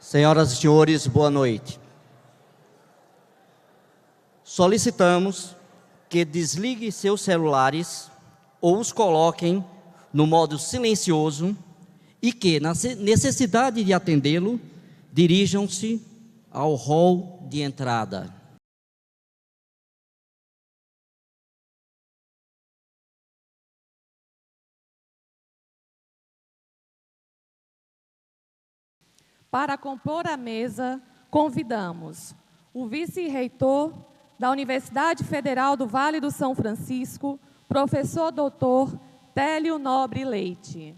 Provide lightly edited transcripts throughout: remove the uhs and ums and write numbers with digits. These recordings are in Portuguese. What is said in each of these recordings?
Senhoras e senhores, boa noite. Solicitamos que desliguem seus celulares ou os coloquem no modo silencioso e que, na necessidade de atendê-lo, dirijam-se ao hall de entrada. Para compor a mesa, convidamos o vice-reitor da Universidade Federal do Vale do São Francisco, professor doutor Télio Nobre Leite.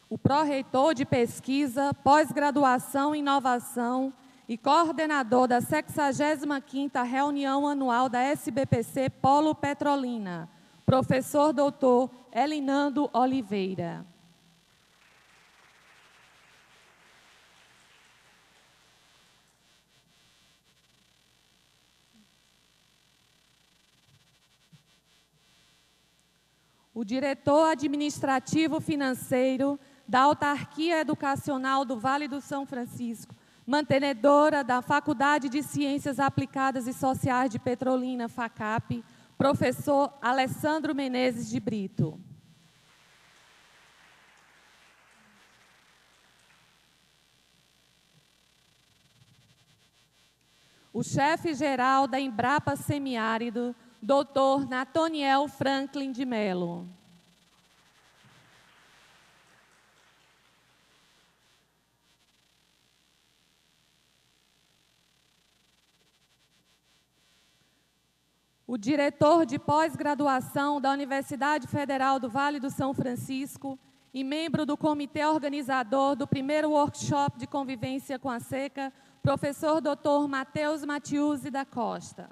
O pró-reitor de pesquisa, pós-graduação e inovação e coordenador da 65ª reunião anual da SBPC Polo Petrolina, professor doutor Elinando Oliveira. O diretor administrativo financeiro da Autarquia Educacional do Vale do São Francisco, mantenedora da Faculdade de Ciências Aplicadas e Sociais de Petrolina, FACAP, professor Alessandro Menezes de Brito. O chefe-geral da Embrapa Semiárido, doutor Natoniel Franklin de Mello. O diretor de pós-graduação da Universidade Federal do Vale do São Francisco e membro do comitê organizador do primeiro workshop de convivência com a seca, professor Dr. Matheus Matiusi da Costa.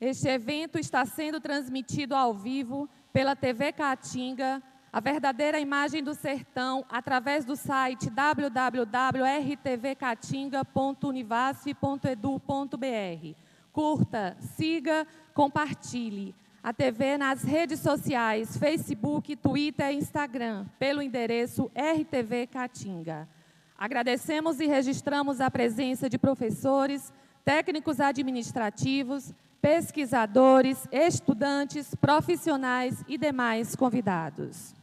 Este evento está sendo transmitido ao vivo pela TV Caatinga, a verdadeira imagem do sertão, através do site www.rtvcatinga.univasf.edu.br. Curta, siga, compartilhe a TV nas redes sociais, Facebook, Twitter e Instagram, pelo endereço RTV Caatinga. Agradecemos e registramos a presença de professores, técnicos administrativos, pesquisadores, estudantes, profissionais e demais convidados.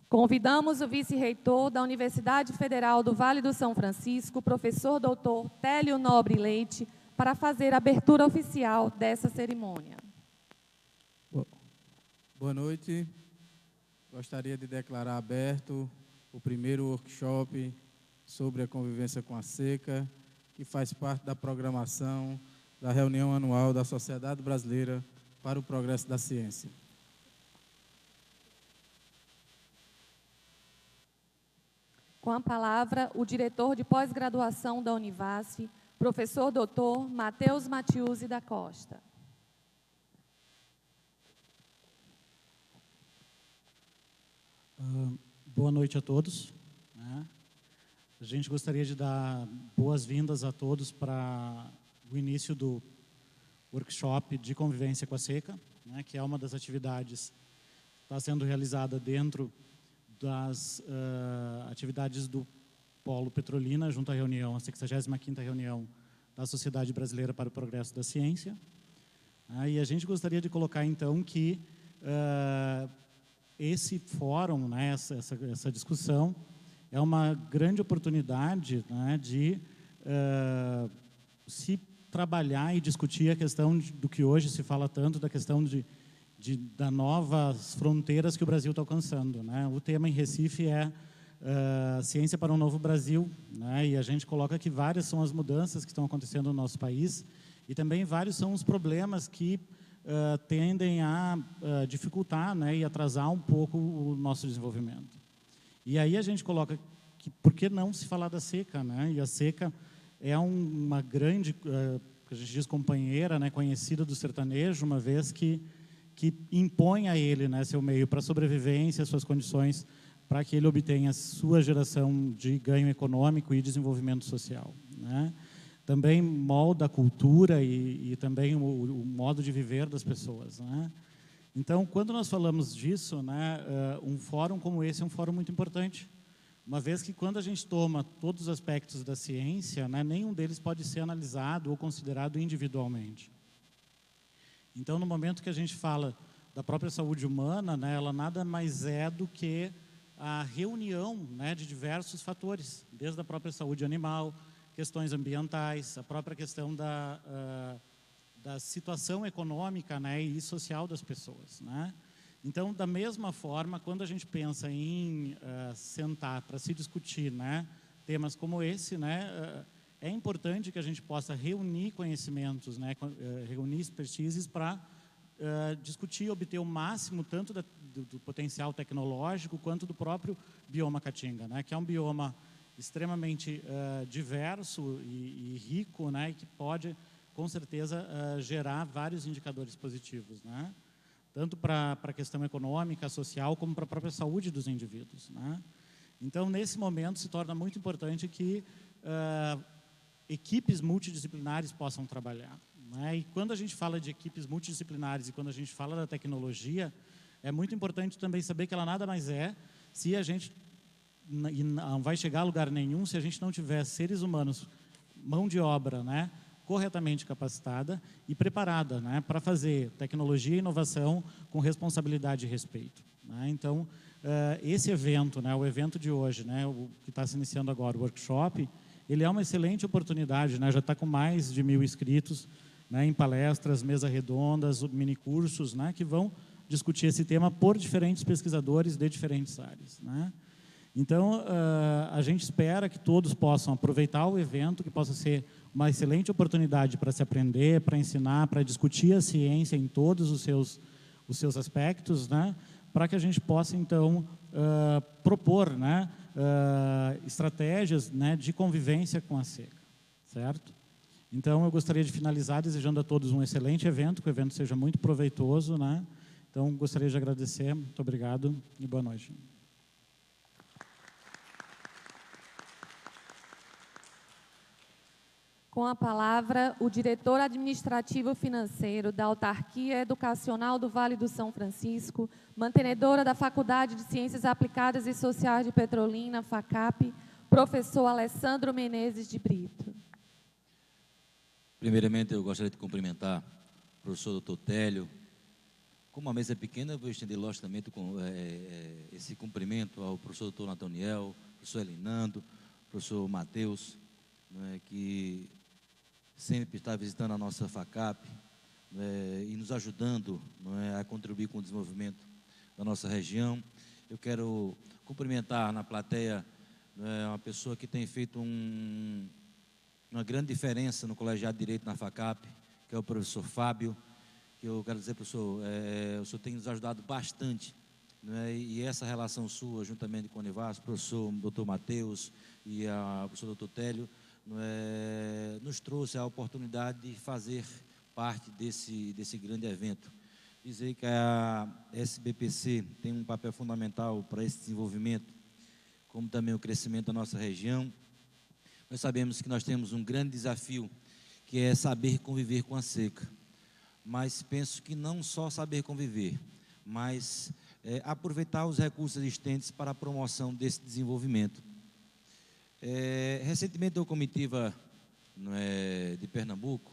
Convidamos o vice-reitor da Universidade Federal do Vale do São Francisco, professor doutor Télio Nobre Leite, para fazer a abertura oficial dessa cerimônia. Boa noite. Gostaria de declarar aberto o primeiro workshop sobre a convivência com a seca, que faz parte da programação da reunião anual da Sociedade Brasileira para o Progresso da Ciência. Com a palavra, o diretor de pós-graduação da Univasf, professor doutor Matheus Matiusi da Costa. Boa noite a todos. A gente gostaria de dar boas-vindas a todos para o início do workshop de convivência com a seca, que é uma das atividades que está sendo realizada dentro das atividades do Polo Petrolina, junto à reunião, a 65ª reunião da Sociedade Brasileira para o Progresso da Ciência. E a gente gostaria de colocar, então, que esse fórum, essa discussão, é uma grande oportunidade de se trabalhar e discutir a questão do que hoje se fala tanto, da questão das novas fronteiras que o Brasil está alcançando. O tema em Recife é Ciência para um Novo Brasil, e a gente coloca que várias são as mudanças que estão acontecendo no nosso país e também vários são os problemas que tendem a dificultar e atrasar um pouco o nosso desenvolvimento. E aí a gente coloca que por que não se falar da seca, E a seca é uma grande, que a gente diz companheira, conhecida do sertanejo, uma vez que que impõe a ele, né, seu meio para sobrevivência, suas condições para que ele obtenha sua geração de ganho econômico e desenvolvimento social, né? Também molda a cultura e também o modo de viver das pessoas, né? Então, quando nós falamos disso, né, um fórum como esse é um fórum muito importante, uma vez que quando a gente toma todos os aspectos da ciência, né, nenhum deles pode ser analisado ou considerado individualmente. Então, no momento que a gente fala da própria saúde humana, né, ela nada mais é do que a reunião, né, de diversos fatores, desde a própria saúde animal, questões ambientais, a própria questão da situação econômica, né, e social das pessoas, né? Então, da mesma forma, quando a gente pensa em sentar para se discutir, né, temas como esse, né, é importante que a gente possa reunir conhecimentos, né, reunir expertises para discutir e obter o máximo tanto do potencial tecnológico quanto do próprio bioma Caatinga, né, que é um bioma extremamente diverso e rico, né, e que pode, com certeza, gerar vários indicadores positivos, né, tanto para a questão econômica, social, como para a própria saúde dos indivíduos, né. Então, nesse momento, se torna muito importante que equipes multidisciplinares possam trabalhar, né? E quando a gente fala de equipes multidisciplinares e quando a gente fala da tecnologia, é muito importante também saber que ela nada mais é se a gente não vai chegar a lugar nenhum se a gente não tiver seres humanos, mão de obra, né, corretamente capacitada e preparada, né, para fazer tecnologia e inovação com responsabilidade e respeito, né? Então, esse evento, né, o evento de hoje, né, o que está se iniciando agora, o workshop, ele é uma excelente oportunidade, né, já está com mais de 1000 inscritos, né, em palestras, mesas redondas, minicursos, né, que vão discutir esse tema por diferentes pesquisadores de diferentes áreas, né? Então, a gente espera que todos possam aproveitar o evento, que possa ser uma excelente oportunidade para se aprender, para ensinar, para discutir a ciência em todos os seus aspectos, né, para que a gente possa, então, propor, né, estratégias, né, de convivência com a seca, certo? Então, eu gostaria de finalizar desejando a todos um excelente evento, que o evento seja muito proveitoso, né? Então, gostaria de agradecer, muito obrigado e boa noite. Com a palavra, o diretor administrativo financeiro da Autarquia Educacional do Vale do São Francisco, mantenedora da Faculdade de Ciências Aplicadas e Sociais de Petrolina, FACAP, professor Alessandro Menezes de Brito. Primeiramente, eu gostaria de cumprimentar o professor Dr. Télio. Como a mesa é pequena, eu vou estender logicamente esse cumprimento ao professor Dr. Nataniel, professor Elinando, professor Matheus, que sempre está visitando a nossa FACAP e nos ajudando a contribuir com o desenvolvimento da nossa região. Eu quero cumprimentar na plateia uma pessoa que tem feito uma grande diferença no Colegiado de Direito na FACAP, que é o professor Fábio, que eu quero dizer, professor, o senhor tem nos ajudado bastante, e essa relação sua, juntamente com o Univasf, professor Dr. Matheus e o professor Dr. Télio, nos trouxe a oportunidade de fazer parte desse grande evento. Dizer que a SBPC tem um papel fundamental para esse desenvolvimento, como também o crescimento da nossa região. Nós sabemos que nós temos um grande desafio, que é saber conviver com a seca. Mas penso que não só saber conviver, mas aproveitar os recursos existentes para a promoção desse desenvolvimento. Recentemente, a comitiva de Pernambuco,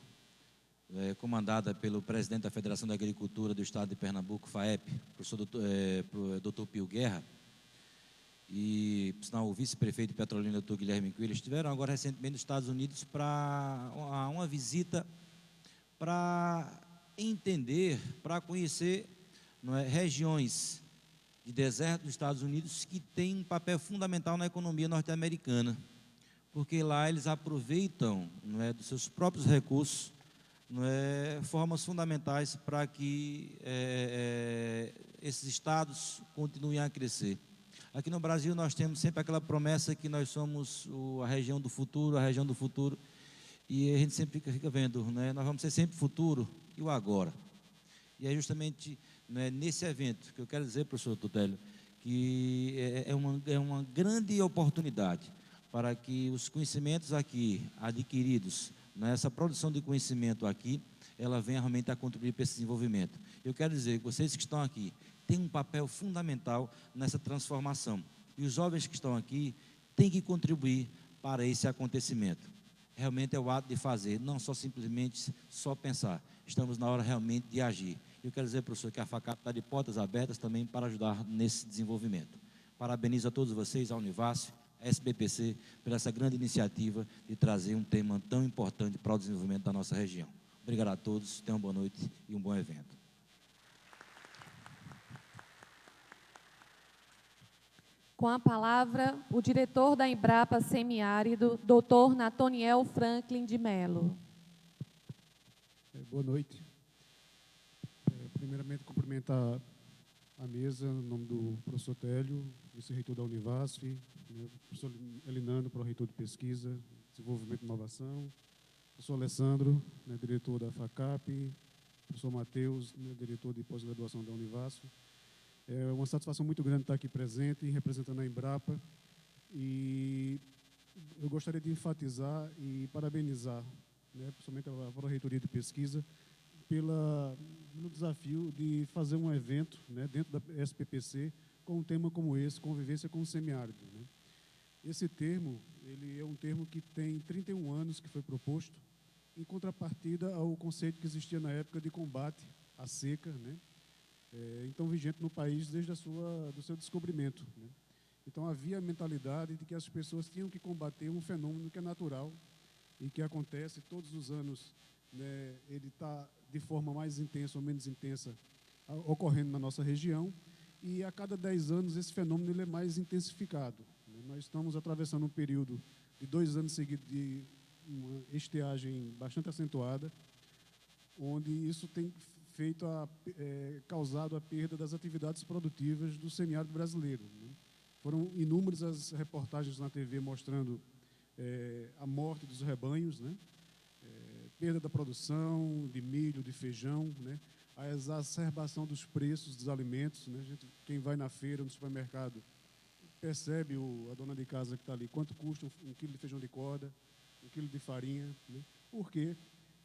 comandada pelo presidente da Federação da Agricultura do Estado de Pernambuco, FAEP, professor Dr. Pio Guerra, e, por sinal, o vice-prefeito de Petrolina, Dr. Guilherme Coelho, estiveram agora recentemente nos Estados Unidos para uma visita para entender, para conhecer regiões de deserto dos Estados Unidos que têm um papel fundamental na economia norte-americana, porque lá eles aproveitam dos seus próprios recursos formas fundamentais para que esses estados continuem a crescer. Aqui no Brasil nós temos sempre aquela promessa que nós somos a região do futuro, e a gente sempre fica vendo, nós vamos ser sempre futuro e o agora. E é justamente né, nesse evento, que eu quero dizer, professor Tutélio, que é uma grande oportunidade para que os conhecimentos aqui adquiridos, nessa produção de conhecimento aqui, ela venha realmente a contribuir para esse desenvolvimento. Eu quero dizer que vocês que estão aqui têm um papel fundamental nessa transformação. E os jovens que estão aqui têm que contribuir para esse acontecimento. Realmente é o ato de fazer, não só simplesmente só pensar. Estamos na hora realmente de agir. Eu quero dizer, professor, que a FACAP está de portas abertas também para ajudar nesse desenvolvimento. Parabenizo a todos vocês, a Univasf, a SBPC, por essa grande iniciativa de trazer um tema tão importante para o desenvolvimento da nossa região. Obrigado a todos, tenham uma boa noite e um bom evento. Com a palavra, o diretor da Embrapa Semiárido, doutor Natoniel Franklin de Mello. Boa noite. Primeiramente, cumprimentar a mesa, em nome do professor Télio, vice-reitor da Univasf, né, professor Elinando, pró-reitor de Pesquisa, Desenvolvimento e Inovação, professor Alessandro, né, diretor da FACAP, professor Matheus, né, diretor de pós-graduação da Univasf. É uma satisfação muito grande estar aqui presente, representando a Embrapa, e eu gostaria de enfatizar e parabenizar, né, principalmente a pró-reitoria de Pesquisa, pelo desafio de fazer um evento, né, dentro da SPPC com um tema como esse, convivência com o semiárido, né. Esse termo, ele é um termo que tem 31 anos que foi proposto, em contrapartida ao conceito que existia na época de combate à seca, né, então vigente no país desde do seu descobrimento, né. Então havia a mentalidade de que as pessoas tinham que combater um fenômeno que é natural e que acontece todos os anos, né, ele está de forma mais intensa ou menos intensa ocorrendo na nossa região, e a cada 10 anos esse fenômeno ele é mais intensificado, né. Nós estamos atravessando um período de 2 anos seguidos de uma estiagem bastante acentuada, onde isso tem causado a perda das atividades produtivas do semiárido brasileiro, né. Foram inúmeras as reportagens na TV mostrando a morte dos rebanhos, né, perda da produção de milho, de feijão, né, a exacerbação dos preços dos alimentos, né. Quem vai na feira, no supermercado, percebe a dona de casa que está ali, quanto custa um quilo de feijão de corda, um quilo de farinha, né, porque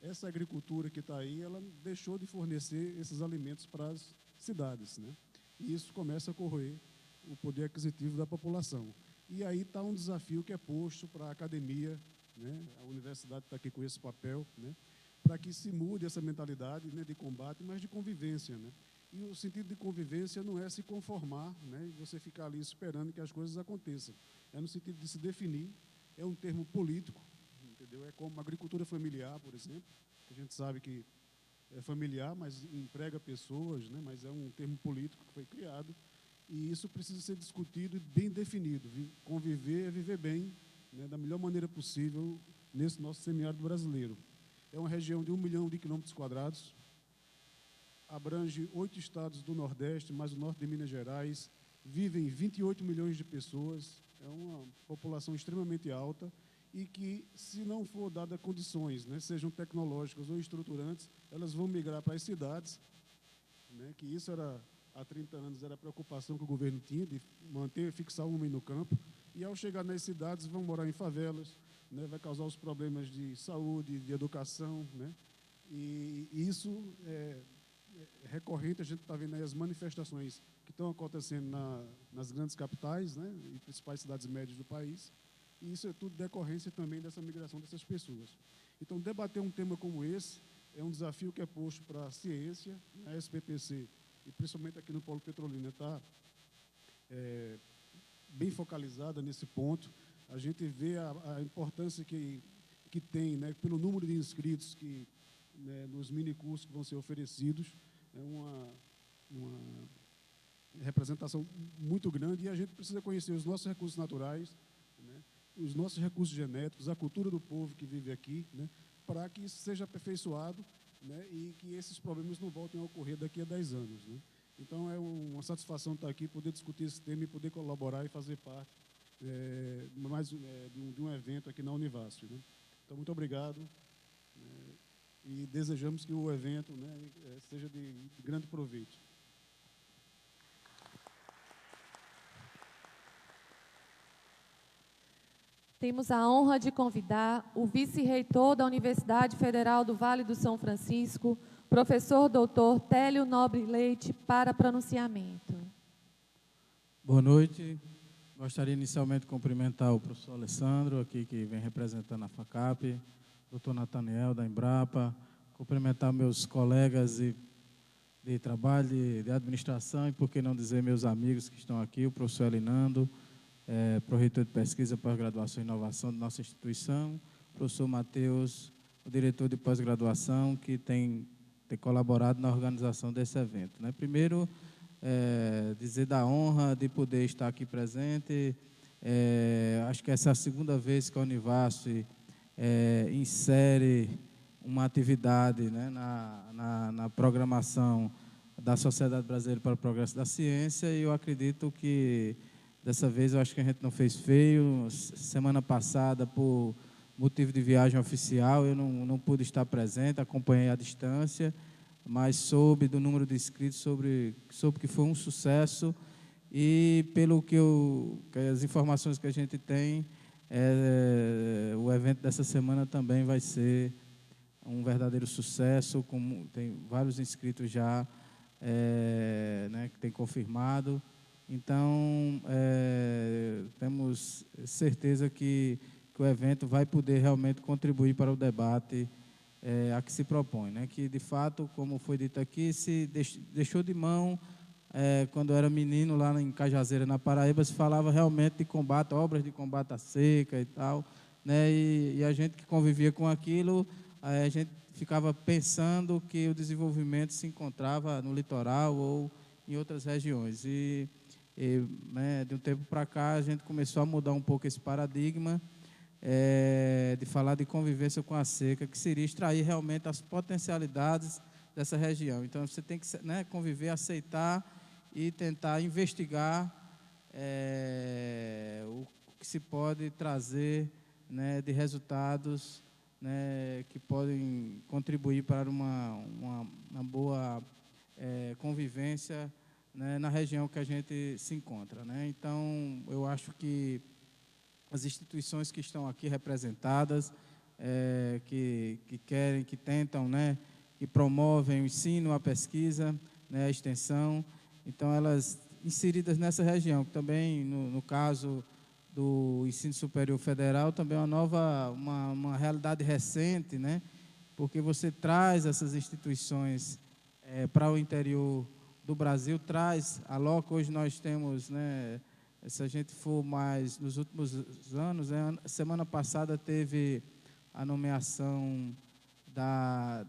essa agricultura que está aí, ela deixou de fornecer esses alimentos para as cidades, né, e isso começa a corroer o poder aquisitivo da população. E aí está um desafio que é posto para a academia, né, a universidade está aqui com esse papel, né, para que se mude essa mentalidade, né, de combate, mas de convivência, né. E o sentido de convivência não é se conformar, né, e você ficar ali esperando que as coisas aconteçam. É no sentido de se definir, é um termo político, entendeu? É como a agricultura familiar, por exemplo, que a gente sabe que é familiar, mas emprega pessoas, né, mas é um termo político que foi criado, e isso precisa ser discutido e bem definido. Conviver é viver bem, né, da melhor maneira possível nesse nosso semiárido brasileiro. É uma região de 1 milhão de quilômetros quadrados, abrange 8 estados do Nordeste, mais o norte de Minas Gerais, vivem 28 milhões de pessoas, é uma população extremamente alta e que, se não for dada condições, né, sejam tecnológicas ou estruturantes, elas vão migrar para as cidades, né, que isso há 30 anos era a preocupação que o governo tinha de manter, fixar o homem no campo, e ao chegar nas cidades vão morar em favelas, né, vai causar os problemas de saúde, de educação, né, e isso é recorrente. A gente está vendo aí as manifestações que estão acontecendo nas grandes capitais, né, e principais cidades médias do país, e isso é tudo decorrência também dessa migração dessas pessoas. Então, debater um tema como esse é um desafio que é posto para a ciência, a SPPC, e principalmente aqui no Polo Petrolina, está bem focalizada nesse ponto. A gente vê a importância que tem, né, pelo número de inscritos que, né, nos minicursos que vão ser oferecidos, é uma representação muito grande, e a gente precisa conhecer os nossos recursos naturais, né, os nossos recursos genéticos, a cultura do povo que vive aqui, né, para que isso seja aperfeiçoado, né, e que esses problemas não voltem a ocorrer daqui a 10 anos. Né. Então, é uma satisfação estar aqui, poder discutir esse tema e poder colaborar e fazer parte de um evento aqui na Univasf. Né. Então, muito obrigado, e desejamos que o evento, né, seja de grande proveito. temos a honra de convidar o vice-reitor da Universidade Federal do Vale do São Francisco, professor doutor Télio Nobre Leite, para pronunciamento. Boa noite. Gostaria inicialmente de cumprimentar o professor Alessandro, aqui que vem representando a FACAP, doutor Nathaniel, da Embrapa, cumprimentar meus colegas de trabalho, de administração, e por que não dizer meus amigos que estão aqui, o professor Elinando, pró-reitor de pesquisa, pós-graduação e inovação da nossa instituição, o professor Matheus, o diretor de pós-graduação, que tem colaborado na organização desse evento, né? Primeiro, dizer da honra de poder estar aqui presente. Acho que essa é a segunda vez que a Univasf insere uma atividade, né, na programação da Sociedade Brasileira para o Progresso da Ciência, e eu acredito que dessa vez eu acho que a gente não fez feio. Semana passada, por motivo de viagem oficial, eu não pude estar presente, acompanhei à distância, mas soube do número de inscritos, soube que foi um sucesso, e pelo que as informações que a gente tem, o evento dessa semana também vai ser um verdadeiro sucesso, tem vários inscritos já, né, que tem confirmado. Então, temos certeza que o evento vai poder realmente contribuir para o debate a que se propõe, né? Que, de fato, como foi dito aqui, se deixou de mão, quando eu era menino, lá em Cajazeira, na Paraíba, se falava realmente de combate, obras de combate à seca e tal, né? E a gente que convivia com aquilo, a gente ficava pensando que o desenvolvimento se encontrava no litoral ou em outras regiões. Né, de um tempo para cá, a gente começou a mudar um pouco esse paradigma, de falar de convivência com a seca, que seria extrair realmente as potencialidades dessa região. Então, você tem que, né, conviver, aceitar e tentar investigar o que se pode trazer, né, de resultados, né, que podem contribuir para uma boa convivência, né, na região que a gente se encontra, né? Então, eu acho que as instituições que estão aqui representadas, que querem, que tentam, né, que promovem o ensino, a pesquisa, né, a extensão, então elas inseridas nessa região, que também, no caso do ensino superior federal, também é uma realidade recente, né, porque você traz essas instituições para o interior do Brasil, aloca. Hoje nós temos, né, se a gente for mais nos últimos anos, né, semana passada teve a nomeação da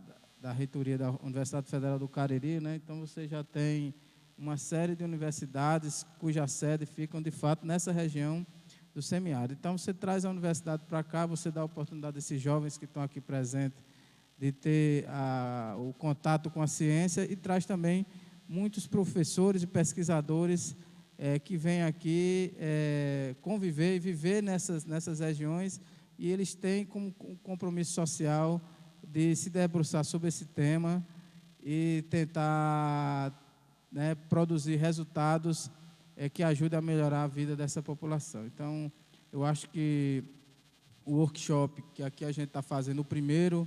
reitoria da Universidade Federal do Cariri, né? Então você já tem uma série de universidades cuja sede ficam, de fato, nessa região do semiárido. Então você traz a universidade para cá, você dá a oportunidade a esses jovens que estão aqui presentes de ter o contato com a ciência, e traz também muitos professores e pesquisadores que vêm aqui conviver e viver nessas regiões, e eles têm como um compromisso social de se debruçar sobre esse tema e tentar, né, produzir resultados que ajudem a melhorar a vida dessa população. Então, eu acho que o workshop que aqui a gente está fazendo, o primeiro,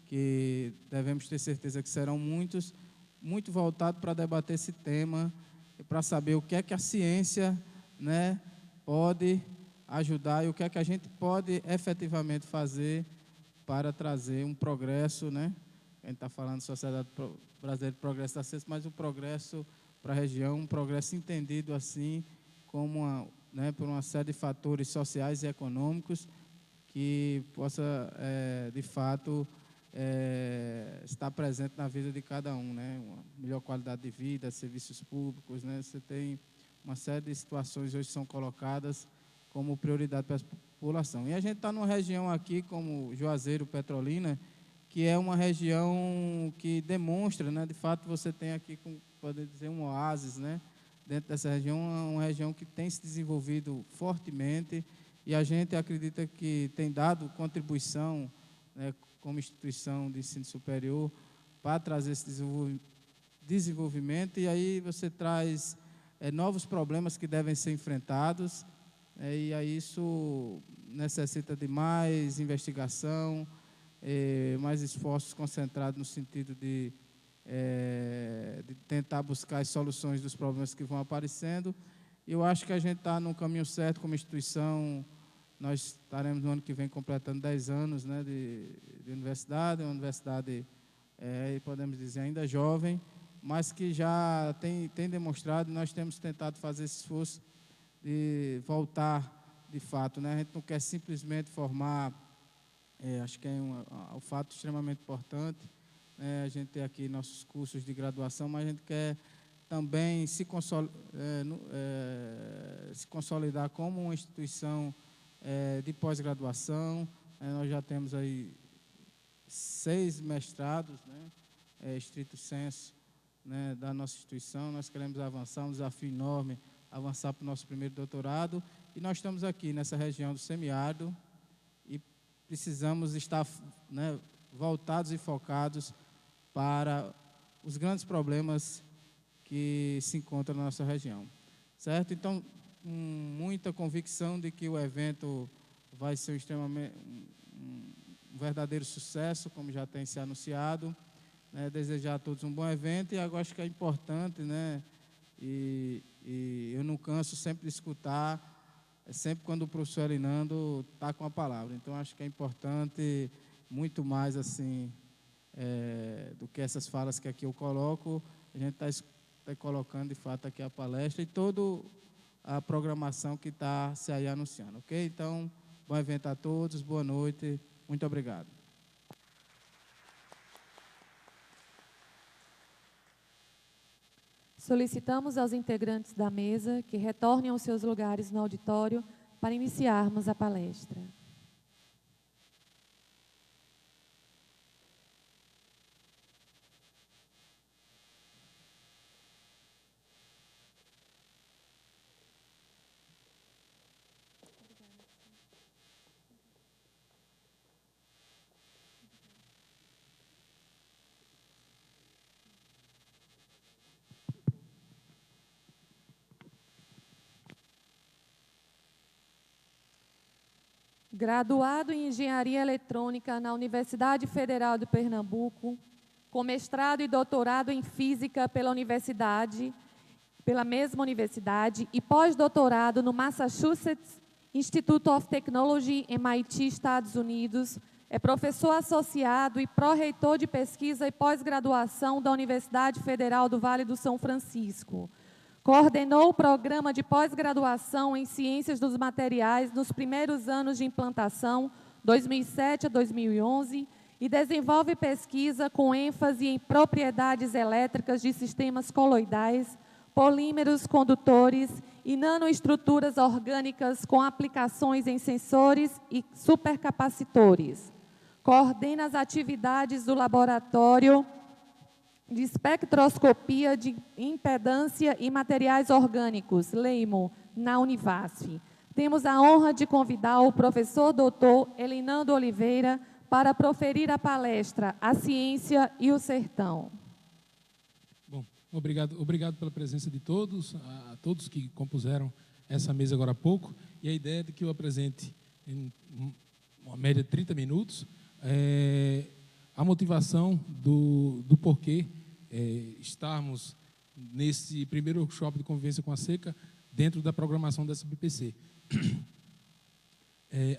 que devemos ter certeza que serão muitos, muito voltado para debater esse tema, para saber o que é que a ciência, né, pode ajudar e o que é que a gente pode efetivamente fazer para trazer um progresso, né? A gente está falando de Sociedade Brasileira de Progresso da Ciência, mas o progresso para a região, um progresso entendido assim como né, por uma série de fatores sociais e econômicos que possa, de fato, estar presente na vida de cada um, né? Uma melhor qualidade de vida, serviços públicos, né? Você tem uma série de situações hoje que são colocadas como prioridade para a população. E a gente está numa região aqui, como Juazeiro, Petrolina, que é uma região que demonstra, né? De fato, você tem aqui, pode dizer, um oásis, né? Dentro dessa região, uma região que tem se desenvolvido fortemente, e a gente acredita que tem dado contribuição, né, como instituição de ensino superior, para trazer esse desenvolvimento, e aí você traz novos problemas que devem ser enfrentados, E aí isso necessita de mais investigação, mais esforços concentrados no sentido de tentar buscar as soluções dos problemas que vão aparecendo. Eu acho que a gente está no caminho certo como instituição. Nós estaremos no ano que vem completando 10 anos, né, de universidade, uma universidade, podemos dizer, ainda jovem, mas que já tem demonstrado, nós temos tentado fazer esse esforço de voltar de fato, né? A gente não quer simplesmente formar, acho que é um fato extremamente importante, né? A gente tem aqui nossos cursos de graduação, mas a gente quer também se consolidar como uma instituição de pós-graduação. Nós já temos aí 6 mestrados, né, estrito sensu, né, da nossa instituição. Nós queremos avançar, um desafio enorme, avançar para o nosso primeiro doutorado, e nós estamos aqui nessa região do semiárido e precisamos estar, né, voltados e focados para os grandes problemas que se encontram na nossa região, certo? Então, com muita convicção de que o evento vai ser um verdadeiro sucesso, como já tem se anunciado, né? Desejar a todos um bom evento. E agora acho que é importante, né? E eu não canso sempre de escutar, sempre quando o professor Elinando está com a palavra. Então, acho que é importante, muito mais assim, do que essas falas que aqui eu coloco, a gente está colocando, de fato, aqui a palestra e toda a programação que está se aí anunciando, ok? Então, bom evento a todos, boa noite, muito obrigado. Solicitamos aos integrantes da mesa que retornem aos seus lugares no auditório para iniciarmos a palestra. Graduado em Engenharia Eletrônica na Universidade Federal de Pernambuco, com mestrado e doutorado em Física pela mesma universidade, e pós-doutorado no Massachusetts Institute of Technology, MIT, Estados Unidos, é professor associado e pró-reitor de pesquisa e pós-graduação da Universidade Federal do Vale do São Francisco. Coordenou o programa de pós-graduação em Ciências dos Materiais nos primeiros anos de implantação, 2007 a 2011, e desenvolve pesquisa com ênfase em propriedades elétricas de sistemas coloidais, polímeros condutores e nanoestruturas orgânicas com aplicações em sensores e supercapacitores. Coordena as atividades do Laboratório de Espectroscopia de Impedância e Materiais Orgânicos, LEIMO, na Univasf. Temos a honra de convidar o professor doutor Elinando Oliveira para proferir a palestra A Ciência e o Sertão. Bom, obrigado pela presença de todos, a todos que compuseram essa mesa agora há pouco, e a ideia é de que eu apresente em uma média de 30 minutos a motivação do porquê estarmos nesse primeiro workshop de convivência com a seca dentro da programação da SBPC.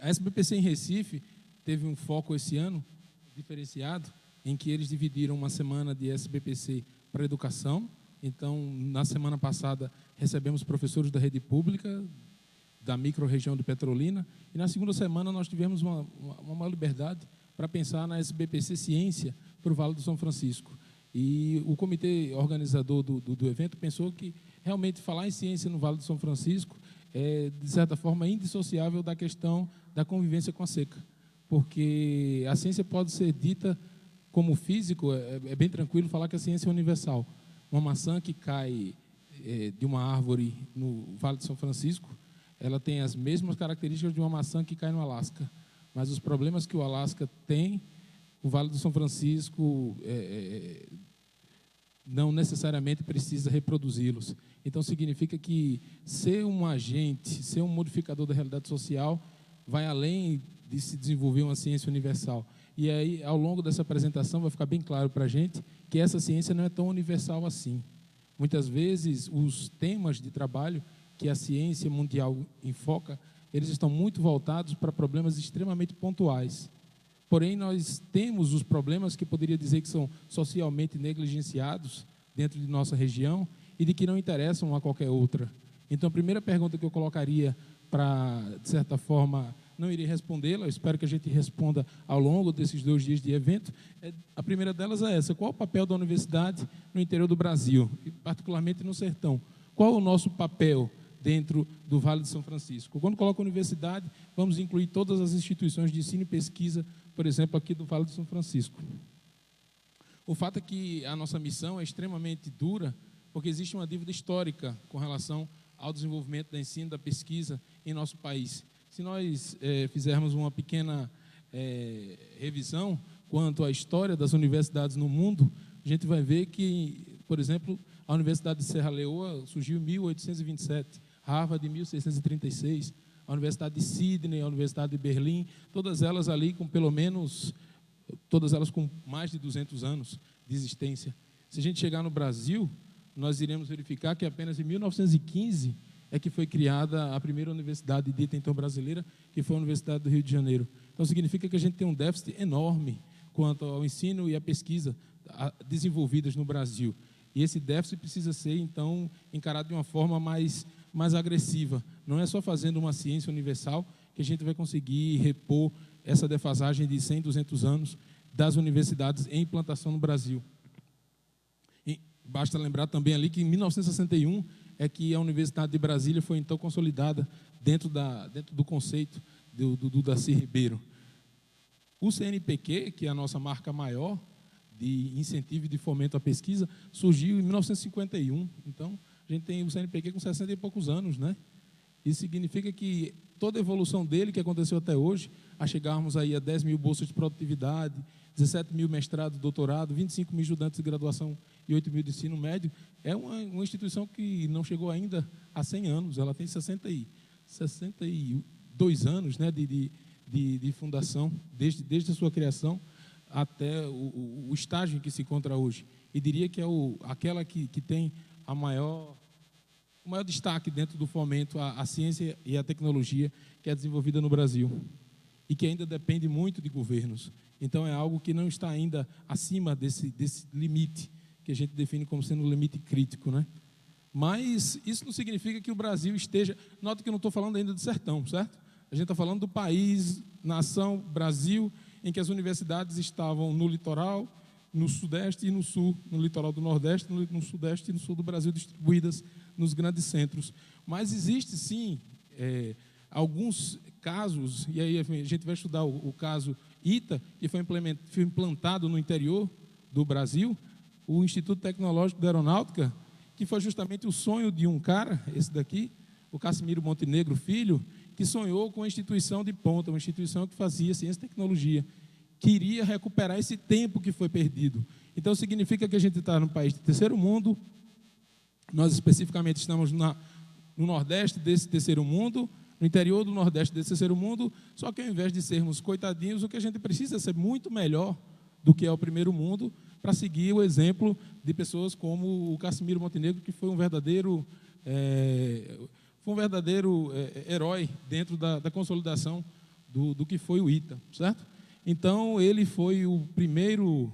A SBPC em Recife teve um foco esse ano diferenciado, em que eles dividiram uma semana de SBPC para educação. Então, na semana passada, recebemos professores da rede pública, da micro-região de Petrolina, e na segunda semana nós tivemos uma liberdade para pensar na SBPC Ciência para o Vale do São Francisco. E o comitê organizador do evento pensou que realmente falar em ciência no Vale do São Francisco é, de certa forma, indissociável da questão da convivência com a seca. Porque a ciência pode ser dita como físico, é bem tranquilo falar que a ciência é universal. Uma maçã que cai de uma árvore no Vale do São Francisco, ela tem as mesmas características de uma maçã que cai no Alasca. Mas os problemas que o Alasca tem, o Vale do São Francisco não necessariamente precisa reproduzi-los. Então, significa que ser um agente, ser um modificador da realidade social, vai além de se desenvolver uma ciência universal. E aí, ao longo dessa apresentação, vai ficar bem claro para a gente que essa ciência não é tão universal assim. Muitas vezes, os temas de trabalho que a ciência mundial enfoca, eles estão muito voltados para problemas extremamente pontuais. Porém, nós temos os problemas que poderia dizer que são socialmente negligenciados dentro de nossa região e de que não interessam a qualquer outra. Então, a primeira pergunta que eu colocaria para, de certa forma, não irei respondê-la, espero que a gente responda ao longo desses 2 dias de evento. A primeira delas é essa: qual o papel da universidade no interior do Brasil, e particularmente no sertão? Qual o nosso papel dentro do Vale de São Francisco? Quando coloco universidade, vamos incluir todas as instituições de ensino e pesquisa, por exemplo, aqui do Vale de São Francisco. O fato é que a nossa missão é extremamente dura, porque existe uma dívida histórica com relação ao desenvolvimento da ensino, da pesquisa em nosso país. Se nós fizermos uma pequena revisão quanto à história das universidades no mundo, a gente vai ver que, por exemplo, a Universidade de Serra Leoa surgiu em 1827, Harvard em 1636, a Universidade de Sydney, a Universidade de Berlim, todas elas ali com pelo menos, todas elas com mais de 200 anos de existência. Se a gente chegar no Brasil, nós iremos verificar que apenas em 1915 é que foi criada a primeira universidade dita então brasileira, que foi a Universidade do Rio de Janeiro. Então, significa que a gente tem um déficit enorme quanto ao ensino e à pesquisa desenvolvidas no Brasil. E esse déficit precisa ser, então, encarado de uma forma mais agressiva. Não é só fazendo uma ciência universal que a gente vai conseguir repor essa defasagem de 100, 200 anos das universidades em implantação no Brasil. E basta lembrar também ali que em 1961 é que a Universidade de Brasília foi então consolidada dentro do conceito do Darcy Ribeiro. O CNPq, que é a nossa marca maior de incentivo e de fomento à pesquisa, surgiu em 1951. Então, a gente tem o CNPq com 60 e poucos anos, né? Isso significa que toda a evolução dele, que aconteceu até hoje, a chegarmos aí a 10 mil bolsas de produtividade, 17 mil mestrado, doutorado, 25 mil estudantes de graduação e 8 mil de ensino médio, é uma instituição que não chegou ainda a 100 anos, ela tem 62 anos, né, de fundação, desde a sua criação até o estágio em que se encontra hoje. E diria que é aquela que tem o maior destaque dentro do fomento à ciência e à tecnologia que é desenvolvida no Brasil e que ainda depende muito de governos. Então, é algo que não está ainda acima desse limite que a gente define como sendo um limite crítico, né? Mas isso não significa que o Brasil esteja... Nota que eu não estou falando ainda do sertão, certo? A gente está falando do país, nação, Brasil, em que as universidades estavam no litoral, no sudeste e no sul, no litoral do nordeste, no sudeste e no sul do Brasil, distribuídas nos grandes centros. Mas existe, sim, alguns casos, e aí a gente vai estudar o caso ITA, que foi implantado no interior do Brasil, o Instituto Tecnológico da Aeronáutica, que foi justamente o sonho de um cara, esse daqui, o Cassimiro Montenegro Filho, que sonhou com uma instituição de ponta, uma instituição que fazia ciência e tecnologia, queria recuperar esse tempo que foi perdido. Então, significa que a gente está num país de terceiro mundo, nós especificamente estamos no nordeste desse terceiro mundo, no interior do nordeste desse terceiro mundo, só que ao invés de sermos coitadinhos, o que a gente precisa é ser muito melhor do que é o primeiro mundo, para seguir o exemplo de pessoas como o Cassimiro Montenegro, que foi um verdadeiro herói dentro da consolidação do que foi o ITA, certo? Então, ele foi o primeiro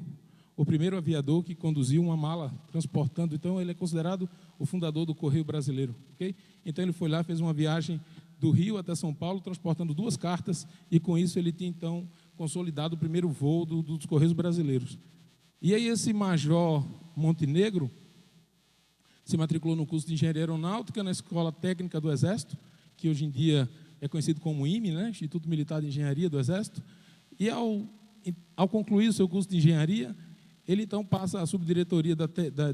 aviador que conduziu uma mala transportando. Então, ele é considerado o fundador do Correio Brasileiro. Okay? Então, ele foi lá, fez uma viagem do Rio até São Paulo, transportando 2 cartas, e com isso ele tinha, então, consolidado o primeiro voo dos Correios Brasileiros. E aí, esse Major Montenegro se matriculou no curso de Engenharia Aeronáutica na Escola Técnica do Exército, que hoje em dia é conhecido como IME, né? Instituto Militar de Engenharia do Exército. E ao concluir o seu curso de engenharia, ele então passa à subdiretoria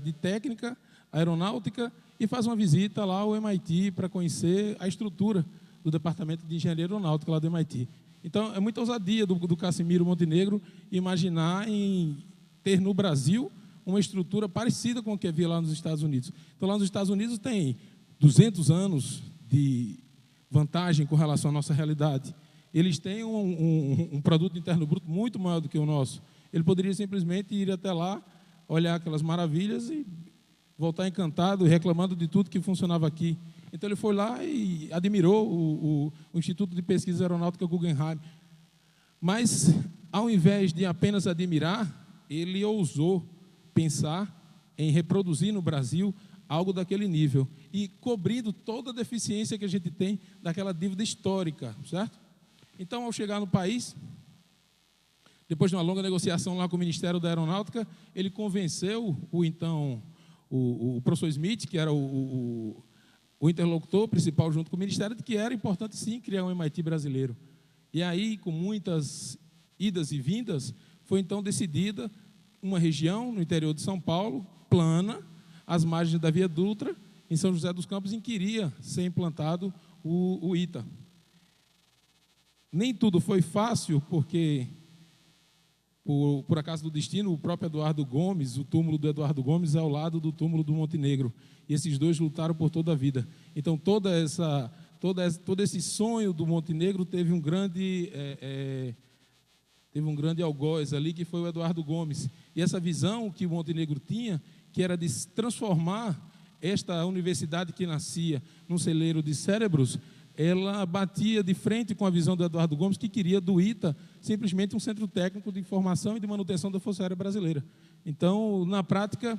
de técnica aeronáutica e faz uma visita lá ao MIT para conhecer a estrutura do departamento de engenharia aeronáutica lá do MIT. Então, é muita ousadia do Cassimiro Montenegro imaginar em ter no Brasil uma estrutura parecida com o que havia lá nos Estados Unidos. Então, lá nos Estados Unidos tem 200 anos de vantagem com relação à nossa realidade. Eles têm um produto interno bruto muito maior do que o nosso. Ele poderia simplesmente ir até lá, olhar aquelas maravilhas e voltar encantado, reclamando de tudo que funcionava aqui. Então, ele foi lá e admirou o Instituto de Pesquisa Aeronáutica Guggenheim. Mas, ao invés de apenas admirar, ele ousou pensar em reproduzir no Brasil algo daquele nível e cobrindo toda a deficiência que a gente tem daquela dívida histórica, certo? Então, ao chegar no país, depois de uma longa negociação lá com o Ministério da Aeronáutica, ele convenceu o professor Smith, que era o interlocutor principal junto com o Ministério, de que era importante, sim, criar um MIT brasileiro. E aí, com muitas idas e vindas, foi então decidida uma região no interior de São Paulo, plana, às margens da Via Dutra, em São José dos Campos, em que iria ser implantado o ITA. Nem tudo foi fácil, porque, por acaso do destino, o próprio Eduardo Gomes, o túmulo do Eduardo Gomes é ao lado do túmulo do Montenegro. E esses dois lutaram por toda a vida. Então, todo esse sonho do Montenegro teve um grande algoz ali, que foi o Eduardo Gomes. E essa visão que o Montenegro tinha, que era de transformar esta universidade que nascia num celeiro de cérebros, ela batia de frente com a visão do Eduardo Gomes, que queria do ITA simplesmente um centro técnico de informação e de manutenção da Força Aérea Brasileira. Então, na prática,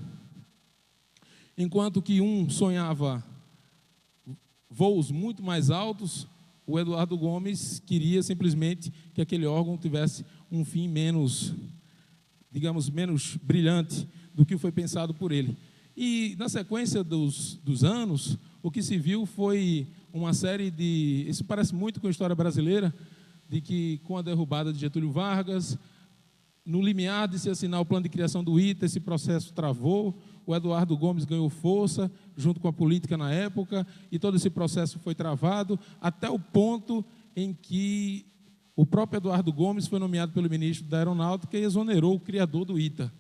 enquanto que um sonhava voos muito mais altos, o Eduardo Gomes queria simplesmente que aquele órgão tivesse um fim menos, digamos, menos brilhante do que foi pensado por ele. E, na sequência dos anos, o que se viu foi uma série de... Isso parece muito com a história brasileira, de que, com a derrubada de Getúlio Vargas, no limiar de se assinar o plano de criação do ITA, esse processo travou, o Eduardo Gomes ganhou força, junto com a política na época, e todo esse processo foi travado, até o ponto em que o próprio Eduardo Gomes foi nomeado pelo ministro da Aeronáutica e exonerou o criador do ITA.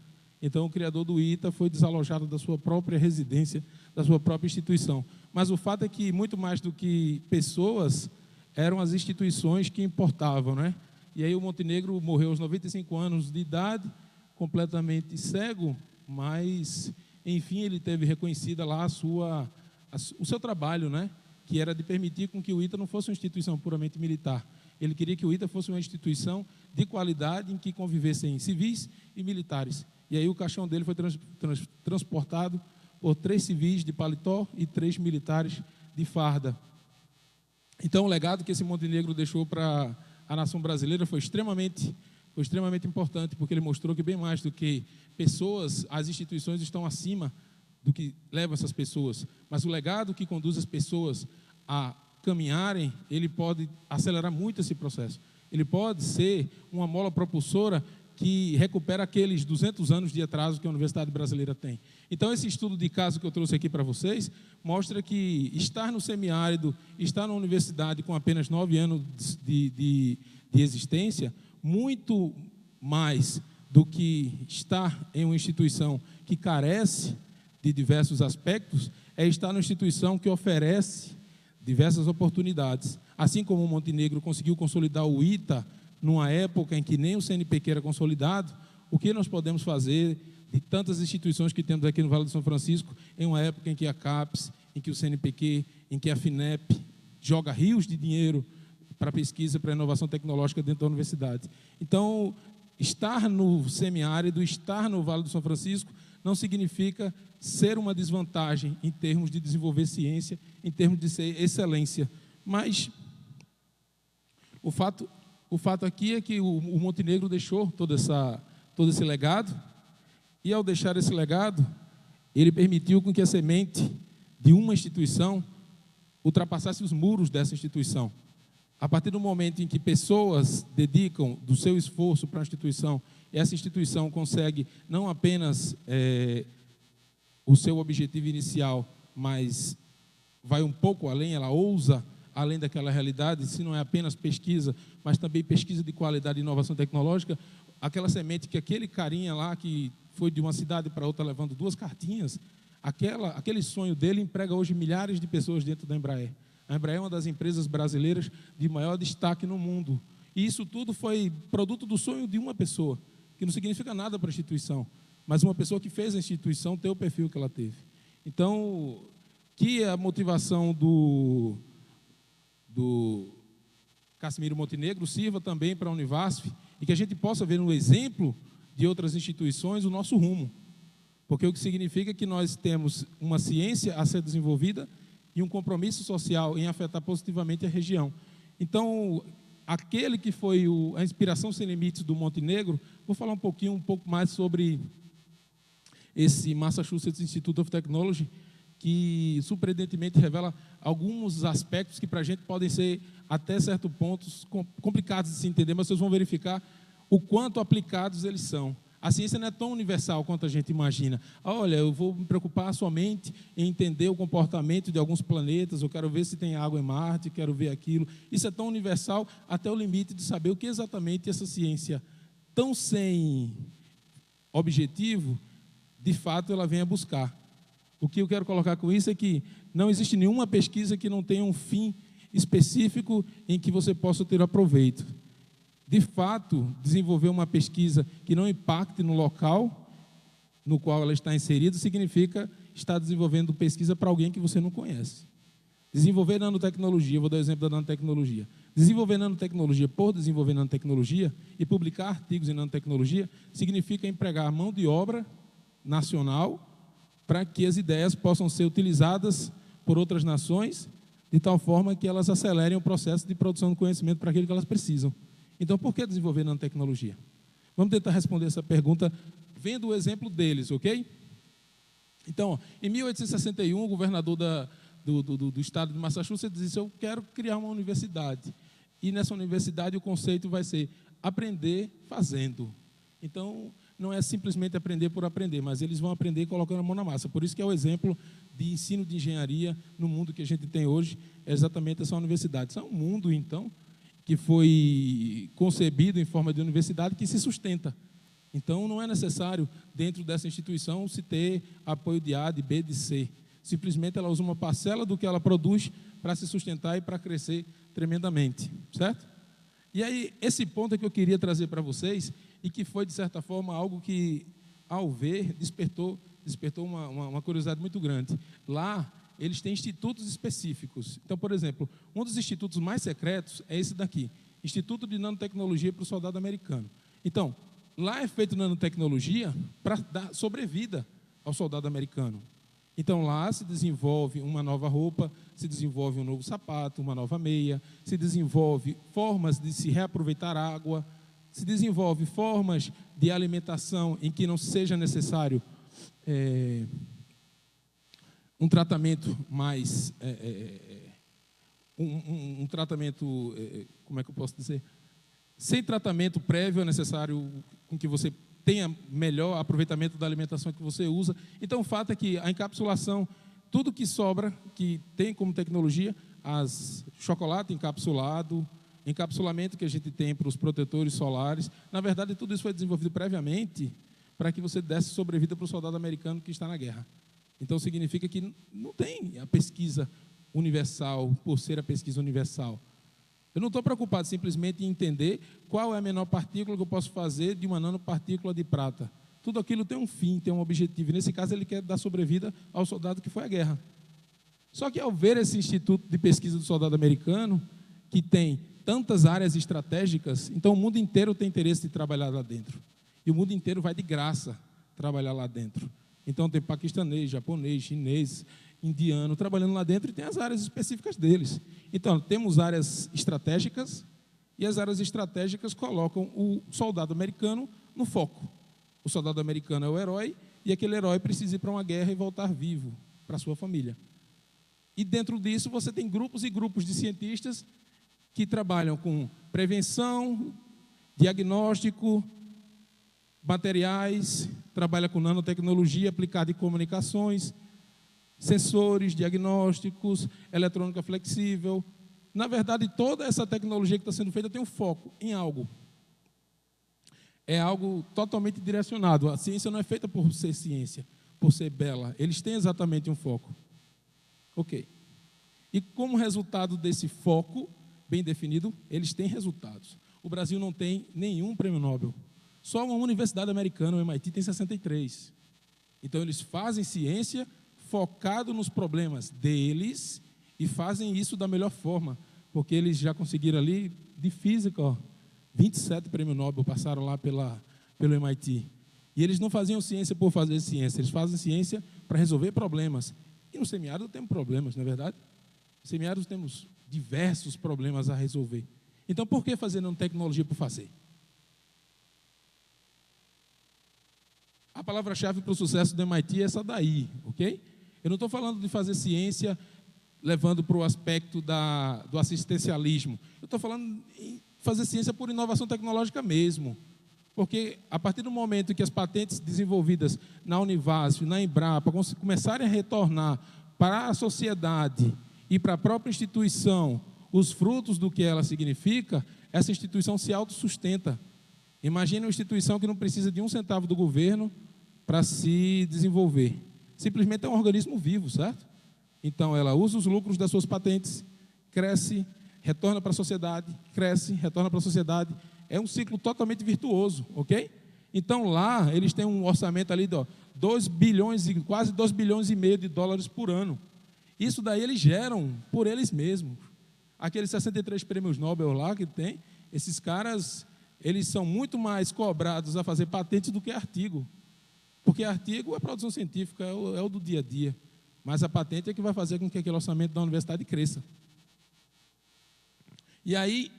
Então, o criador do ITA foi desalojado da sua própria residência, da sua própria instituição. Mas o fato é que, muito mais do que pessoas, eram as instituições que importavam, né? E aí o Montenegro morreu aos 95 anos de idade, completamente cego, mas, enfim, ele teve reconhecida lá o seu trabalho, né? Que era de permitir com que o ITA não fosse uma instituição puramente militar. Ele queria que o ITA fosse uma instituição de qualidade em que convivessem civis e militares. E aí o caixão dele foi transportado por 3 civis de paletó e 3 militares de farda. Então, o legado que esse Montenegro deixou para a nação brasileira foi extremamente importante, porque ele mostrou que, bem mais do que pessoas, as instituições estão acima do que leva essas pessoas. Mas o legado que conduz as pessoas a caminharem, ele pode acelerar muito esse processo. Ele pode ser uma mola propulsora que recupera aqueles 200 anos de atraso que a Universidade Brasileira tem. Então, esse estudo de caso que eu trouxe aqui para vocês mostra que estar no semiárido, estar na universidade com apenas 9 anos de existência, muito mais do que estar em uma instituição que carece de diversos aspectos, é estar numa instituição que oferece diversas oportunidades. Assim como o Montenegro conseguiu consolidar o ITA, numa época em que nem o CNPq era consolidado, o que nós podemos fazer de tantas instituições que temos aqui no Vale do São Francisco, em uma época em que a CAPES, em que o CNPq, em que a FINEP joga rios de dinheiro para pesquisa, para inovação tecnológica dentro da universidade. Então, estar no semiárido, estar no Vale do São Francisco, não significa ser uma desvantagem em termos de desenvolver ciência, em termos de ser excelência. Mas o fato aqui é que o Montenegro deixou todo esse legado, e ao deixar esse legado, ele permitiu com que a semente de uma instituição ultrapassasse os muros dessa instituição. A partir do momento em que pessoas dedicam do seu esforço para a instituição, essa instituição consegue não apenas o seu objetivo inicial, mas vai um pouco além, ela ousa além daquela realidade, se não é apenas pesquisa, mas também pesquisa de qualidade e inovação tecnológica, aquela semente que aquele carinha lá que foi de uma cidade para outra levando 2 cartinhas, aquele sonho dele emprega hoje milhares de pessoas dentro da Embraer. A Embraer é uma das empresas brasileiras de maior destaque no mundo. E isso tudo foi produto do sonho de uma pessoa, que não significa nada para a instituição, mas uma pessoa que fez a instituição ter o perfil que ela teve. Então, que a motivação do Cassimiro Montenegro sirva também para a Univasf e que a gente possa ver no exemplo de outras instituições o nosso rumo. Porque o que significa que nós temos uma ciência a ser desenvolvida e um compromisso social em afetar positivamente a região. Então, aquele que foi a inspiração sem limites do Montenegro, vou falar um pouco mais sobre esse Massachusetts Institute of Technology, que surpreendentemente revela alguns aspectos que para a gente podem ser até certo ponto complicados de se entender, mas vocês vão verificar o quanto aplicados eles são. A ciência não é tão universal quanto a gente imagina. Olha, eu vou me preocupar somente em entender o comportamento de alguns planetas, eu quero ver se tem água em Marte, quero ver aquilo. Isso é tão universal até o limite de saber o que exatamente essa ciência, tão sem objetivo, de fato ela vem a buscar. O que eu quero colocar com isso é que não existe nenhuma pesquisa que não tenha um fim específico em que você possa ter aproveito. De fato, desenvolver uma pesquisa que não impacte no local no qual ela está inserida significa estar desenvolvendo pesquisa para alguém que você não conhece. Desenvolver nanotecnologia, vou dar o exemplo da nanotecnologia. Desenvolver nanotecnologia por desenvolver nanotecnologia e publicar artigos em nanotecnologia significa empregar mão de obra nacional para que as ideias possam ser utilizadas por outras nações de tal forma que elas acelerem o processo de produção de conhecimento para aquilo que elas precisam. Então, por que desenvolver nanotecnologia? Vamos tentar responder essa pergunta vendo o exemplo deles, ok? Então, em 1861, o governador do estado de Massachusetts disse: eu quero criar uma universidade. E nessa universidade o conceito vai ser aprender fazendo. Então, não é simplesmente aprender por aprender, mas eles vão aprender colocando a mão na massa. Por isso que é o exemplo de ensino de engenharia no mundo que a gente tem hoje, é exatamente essa universidade. Isso é um mundo, então, que foi concebido em forma de universidade que se sustenta. Então, não é necessário, dentro dessa instituição, se ter apoio de A, de B, de C. Simplesmente ela usa uma parcela do que ela produz para se sustentar e para crescer tremendamente, certo? E aí, esse ponto é que eu queria trazer para vocês e que foi, de certa forma, algo que, ao ver, despertou uma curiosidade muito grande. Lá, eles têm institutos específicos. Então, por exemplo, um dos institutos mais secretos é esse daqui, Instituto de Nanotecnologia para o Soldado Americano. Então, lá é feito nanotecnologia para dar sobrevida ao soldado americano. Então, lá se desenvolve uma nova roupa, se desenvolve um novo sapato, uma nova meia, se desenvolve formas de se reaproveitar água, se desenvolve formas de alimentação em que não seja necessário um tratamento mais... um tratamento, como é que eu posso dizer? Sem tratamento prévio é necessário com que você tenha melhor aproveitamento da alimentação que você usa. Então, o fato é que a encapsulação, tudo que sobra, que tem como tecnologia, chocolate encapsulado, encapsulamento que a gente tem para os protetores solares, na verdade, tudo isso foi desenvolvido previamente para que você desse sobrevida para o soldado americano que está na guerra. Então, significa que não tem a pesquisa universal por ser a pesquisa universal. Eu não estou preocupado simplesmente em entender qual é a menor partícula que eu posso fazer de uma nanopartícula de prata. Tudo aquilo tem um fim, tem um objetivo. E, nesse caso, ele quer dar sobrevida ao soldado que foi à guerra. Só que, ao ver esse Instituto de Pesquisa do Soldado Americano, que tem tantas áreas estratégicas, então o mundo inteiro tem interesse de trabalhar lá dentro. E o mundo inteiro vai de graça trabalhar lá dentro. Então, tem paquistanês, japonês, chinês, indiano, trabalhando lá dentro, e tem as áreas específicas deles. Então, temos áreas estratégicas, e as áreas estratégicas colocam o soldado americano no foco. O soldado americano é o herói, e aquele herói precisa ir para uma guerra e voltar vivo para a sua família. E dentro disso, você tem grupos e grupos de cientistas que trabalham com prevenção, diagnóstico, materiais, trabalha com nanotecnologia aplicada em comunicações, sensores, diagnósticos, eletrônica flexível. Na verdade, toda essa tecnologia que está sendo feita tem um foco em algo. é algo totalmente direcionado. A ciência não é feita por ser ciência, por ser bela. Eles têm exatamente um foco. Ok. E como resultado desse foco bem definido, eles têm resultados. O Brasil não tem nenhum prêmio Nobel. Só uma universidade americana, o MIT, tem 63. Então, eles fazem ciência focado nos problemas deles e fazem isso da melhor forma, porque eles já conseguiram ali, de física, 27 prêmios Nobel passaram lá pelo MIT. E eles não faziam ciência por fazer ciência, eles fazem ciência para resolver problemas. E no semiárido temos problemas, não é verdade? No semiárido temos diversos problemas a resolver. Então, por que fazer nanotecnologia por fazer? A palavra-chave para o sucesso do MIT é essa daí, ok? Eu não estou falando de fazer ciência levando para o aspecto do assistencialismo. Eu estou falando em fazer ciência por inovação tecnológica mesmo. Porque a partir do momento que as patentes desenvolvidas na Univasf, na Embrapa, começarem a retornar para a sociedade e para a própria instituição os frutos do que ela significa, essa instituição se autossustenta. Imagine uma instituição que não precisa de um centavo do governo para se desenvolver. Simplesmente é um organismo vivo, certo? Então, ela usa os lucros das suas patentes, cresce, retorna para a sociedade, cresce, retorna para a sociedade. É um ciclo totalmente virtuoso, ok? Então, lá, eles têm um orçamento ali de 2 bilhões, quase 2 bilhões e meio de dólares por ano. Isso daí eles geram por eles mesmos. Aqueles 63 prêmios Nobel lá que tem, esses caras, eles são muito mais cobrados a fazer patentes do que artigo. Porque artigo é produção científica, é o do dia a dia. Mas a patente é que vai fazer com que aquele orçamento da universidade cresça. E aí,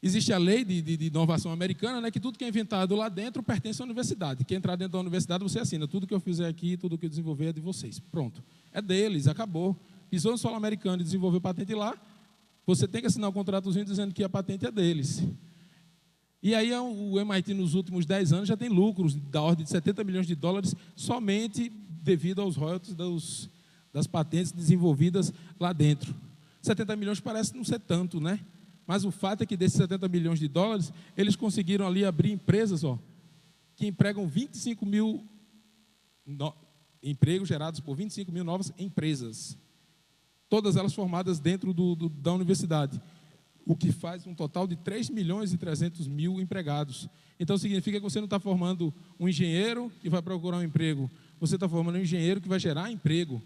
existe a lei de inovação americana, né, que tudo que é inventado lá dentro pertence à universidade. Quem entrar dentro da universidade, você assina. Tudo que eu fizer aqui, tudo que eu desenvolver é de vocês. Pronto. É deles, acabou. Pisou no solo americano e desenvolveu patente lá, você tem que assinar um contratozinho dizendo que a patente é deles. E aí o MIT, nos últimos 10 anos, já tem lucros da ordem de 70 milhões de dólares somente devido aos royalties das patentes desenvolvidas lá dentro. 70 milhões parece não ser tanto, né? Mas o fato é que desses 70 milhões de dólares, eles conseguiram ali abrir empresas que empregam 25 mil empregos gerados por 25 mil novas empresas. Todas elas formadas dentro da universidade. O que faz um total de 3 milhões e 300 mil empregados. Então, significa que você não está formando um engenheiro que vai procurar um emprego. Você está formando um engenheiro que vai gerar emprego.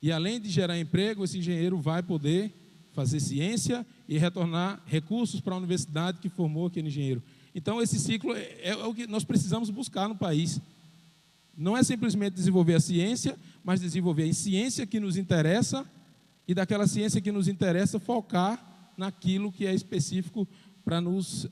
E, além de gerar emprego, esse engenheiro vai poder fazer ciência e retornar recursos para a universidade que formou aquele engenheiro. Então, esse ciclo é o que nós precisamos buscar no país. Não é simplesmente desenvolver a ciência, mas desenvolver a ciência que nos interessa e daquela ciência que nos interessa focar naquilo que é específico para nos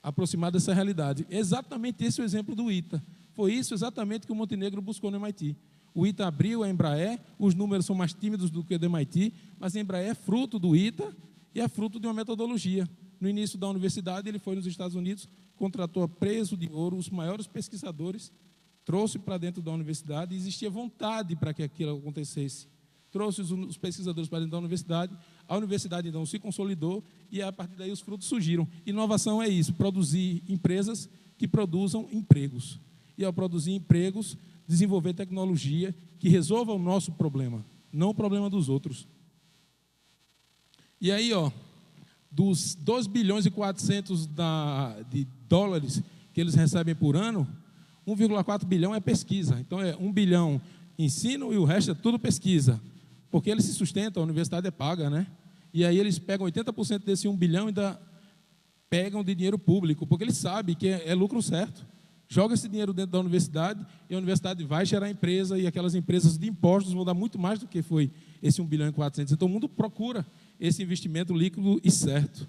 aproximar dessa realidade. Exatamente esse é o exemplo do ITA. Foi isso exatamente que o Montenegro buscou no MIT. O ITA abriu a Embraer, os números são mais tímidos do que o do MIT, mas a Embraer é fruto do ITA e é fruto de uma metodologia. No início da universidade, ele foi nos Estados Unidos, contratou a preço de ouro os maiores pesquisadores, trouxe para dentro da universidade e existia vontade para que aquilo acontecesse. Trouxe os pesquisadores para dentro da universidade, a universidade então se consolidou e a partir daí os frutos surgiram. Inovação é isso, produzir empresas que produzam empregos. E ao produzir empregos, desenvolver tecnologia que resolva o nosso problema, não o problema dos outros. E aí, dos 2 bilhões e 400 de dólares que eles recebem por ano, 1,4 bilhão é pesquisa. Então, é 1 bilhão ensino e o resto é tudo pesquisa. Porque eles se sustentam, a universidade é paga, né? E aí eles pegam 80% desse 1 bilhão e ainda pegam de dinheiro público, porque eles sabem que é lucro certo. Joga esse dinheiro dentro da universidade e a universidade vai gerar empresa e aquelas empresas de impostos vão dar muito mais do que foi esse 1 bilhão e 400. Então o mundo procura esse investimento líquido e certo.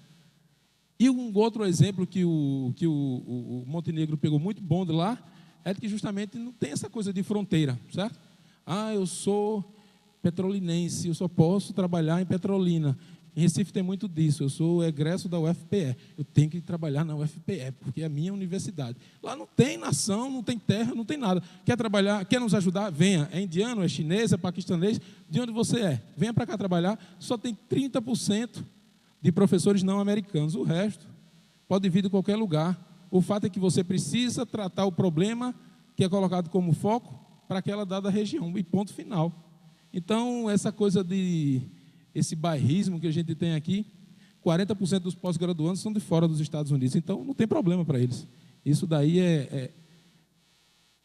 E um outro exemplo que o Montenegro pegou muito bom de lá é que justamente não tem essa coisa de fronteira, certo? Eu sou petrolinense, eu só posso trabalhar em Petrolina. Em Recife tem muito disso, eu sou egresso da UFPE, eu tenho que trabalhar na UFPE, porque é a minha universidade. Lá não tem nação, não tem terra, não tem nada. Quer trabalhar, quer nos ajudar? Venha. É indiano, é chinês, é paquistanês, de onde você é? Venha para cá trabalhar. Só tem 30% de professores não americanos, o resto pode vir de qualquer lugar. O fato é que você precisa tratar o problema que é colocado como foco para aquela dada região, e ponto final. Então, essa coisa esse bairrismo que a gente tem aqui, 40% dos pós-graduandos são de fora dos Estados Unidos, então não tem problema para eles. Isso daí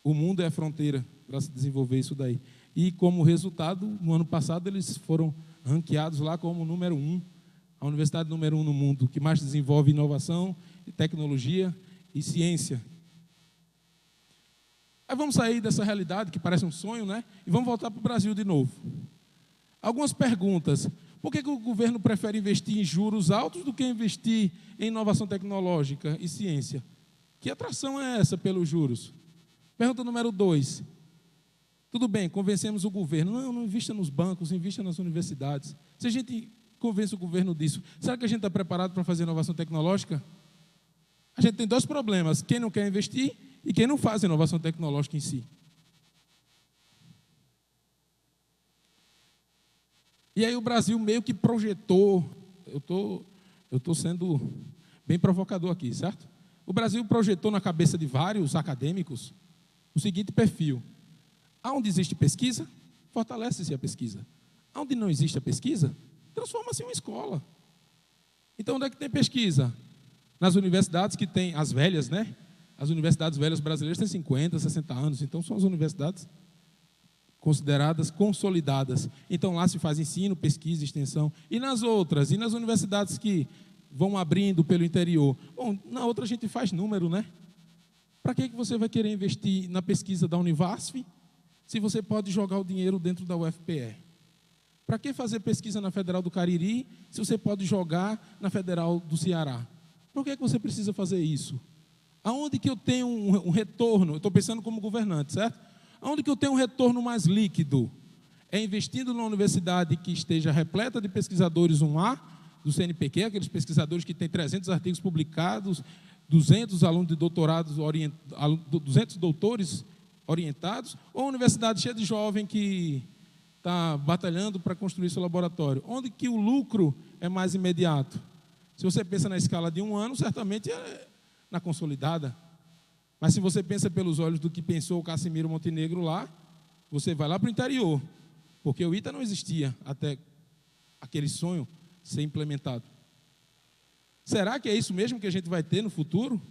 o mundo é a fronteira para se desenvolver isso daí. E como resultado, no ano passado eles foram ranqueados lá como número 1, a universidade número 1 no mundo, que mais desenvolve inovação, tecnologia e ciência. Aí vamos sair dessa realidade que parece um sonho, né? E vamos voltar para o Brasil de novo. Algumas perguntas. Por que o governo prefere investir em juros altos do que investir em inovação tecnológica e ciência? Que atração é essa pelos juros? Pergunta número 2. Tudo bem, convencemos o governo. Não invista nos bancos, invista nas universidades. Se a gente convence o governo disso, será que a gente está preparado para fazer inovação tecnológica? A gente tem 2 problemas: quem não quer investir e quem não faz inovação tecnológica em si. E aí o Brasil meio que projetou, eu tô sendo bem provocador aqui, certo? O Brasil projetou na cabeça de vários acadêmicos o seguinte perfil: aonde existe pesquisa, fortalece-se a pesquisa. Aonde não existe a pesquisa, transforma-se em uma escola. Então, onde é que tem pesquisa? Nas universidades que tem, as velhas, né? As universidades velhas brasileiras têm 50, 60 anos, então são as universidades consideradas consolidadas. Então, lá se faz ensino, pesquisa, extensão. E nas outras? E nas universidades que vão abrindo pelo interior? Bom, na outra a gente faz número, né? Para que você vai querer investir na pesquisa da Univasf, se você pode jogar o dinheiro dentro da UFPE? Para que fazer pesquisa na Federal do Cariri, se você pode jogar na Federal do Ceará? Por que você precisa fazer isso? Aonde que eu tenho um retorno? Eu estou pensando como governante, certo? Aonde que eu tenho um retorno mais líquido? É investindo numa universidade que esteja repleta de pesquisadores 1A, do CNPq, aqueles pesquisadores que têm 300 artigos publicados, 200 alunos de doutorados, 200 doutores orientados, ou uma universidade cheia de jovem que está batalhando para construir seu laboratório? Onde que o lucro é mais imediato? Se você pensa na escala de 1 ano, certamente é na consolidada. Mas se você pensa pelos olhos do que pensou o Cassimiro Montenegro lá, você vai lá para o interior, porque o ITA não existia até aquele sonho ser implementado. Será que é isso mesmo que a gente vai ter no futuro?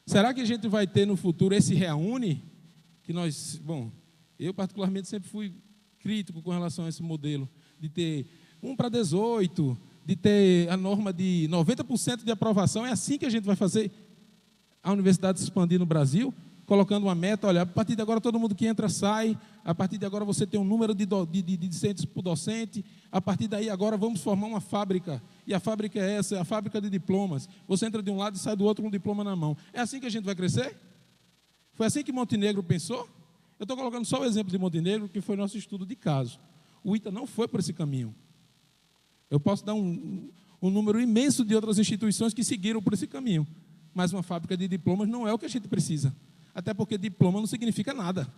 Será que a gente vai ter no futuro esse reúne? Que nós, bom, eu particularmente sempre fui crítico com relação a esse modelo, de ter 1 para 18, de ter a norma de 90% de aprovação. É assim que a gente vai fazer a universidade se expandir no Brasil, colocando uma meta: olha, a partir de agora todo mundo que entra sai, a partir de agora você tem um número de discentes por docente, a partir daí agora vamos formar uma fábrica, e a fábrica é essa, é a fábrica de diplomas. Você entra de um lado e sai do outro com um diploma na mão. É assim que a gente vai crescer? Foi assim que Montenegro pensou? Eu estou colocando só o exemplo de Montenegro, que foi nosso estudo de caso. O ITA não foi por esse caminho. Eu posso dar um número imenso de outras instituições que seguiram por esse caminho. Mas uma fábrica de diplomas não é o que a gente precisa. Até porque diploma não significa nada.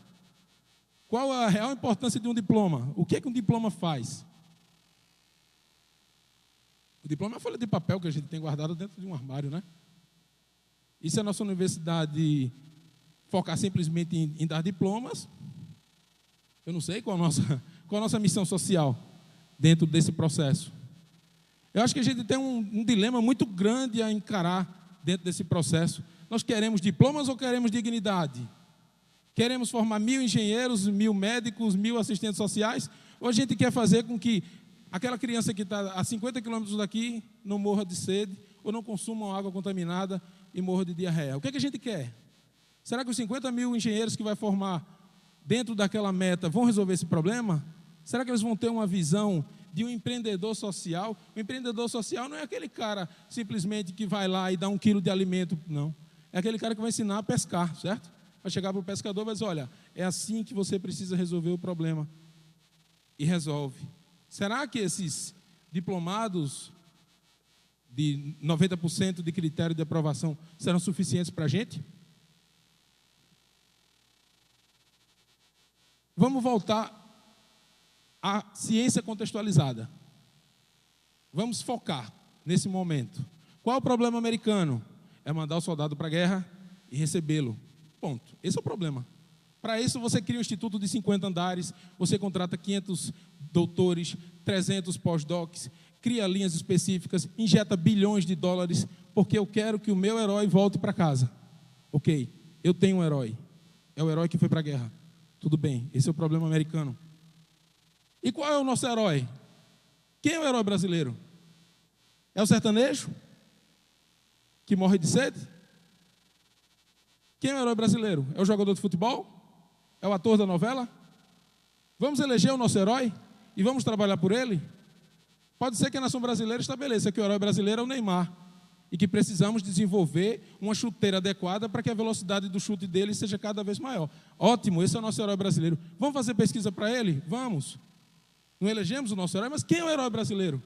Qual a real importância de um diploma? O que é que um diploma faz? O diploma é a folha de papel que a gente tem guardada dentro de um armário, né? E se a nossa universidade focar simplesmente em dar diplomas, eu não sei qual a nossa missão social dentro desse processo. Eu acho que a gente tem um dilema muito grande a encarar dentro desse processo. Nós queremos diplomas ou queremos dignidade? Queremos formar 1.000 engenheiros, 1.000 médicos, 1.000 assistentes sociais? Ou a gente quer fazer com que aquela criança que está a 50 quilômetros daqui não morra de sede, ou não consuma água contaminada e morra de diarreia? O que é que a gente quer? Será que os 50.000 engenheiros que vai formar dentro daquela meta vão resolver esse problema? Será que eles vão ter uma visão de um empreendedor social? O empreendedor social não é aquele cara simplesmente que vai lá e dá 1 quilo de alimento, não. É aquele cara que vai ensinar a pescar, certo? Vai chegar para o pescador e vai dizer: olha, é assim que você precisa resolver o problema. E resolve. Será que esses diplomados de 90% de critério de aprovação serão suficientes para a gente? Vamos voltar à ciência contextualizada. Vamos focar nesse momento. Qual é o problema americano? é mandar o soldado para a guerra e recebê-lo. Ponto. Esse é o problema. Para isso, você cria um instituto de 50 andares, você contrata 500 doutores, 300 pós-docs, cria linhas específicas, injeta bilhões de dólares, porque eu quero que o meu herói volte para casa. Ok, eu tenho um herói. É o herói que foi para a guerra. Tudo bem, esse é o problema americano. E qual é o nosso herói? Quem é o herói brasileiro? É o sertanejo? Que morre de sede? Quem é o herói brasileiro? É o jogador de futebol? É o ator da novela? Vamos eleger o nosso herói e vamos trabalhar por ele? Pode ser que a nação brasileira estabeleça que o herói brasileiro é o Neymar e que precisamos desenvolver uma chuteira adequada para que a velocidade do chute dele seja cada vez maior. Ótimo, esse é o nosso herói brasileiro. Vamos fazer pesquisa para ele? Vamos. Não elegemos o nosso herói, mas quem é o herói brasileiro?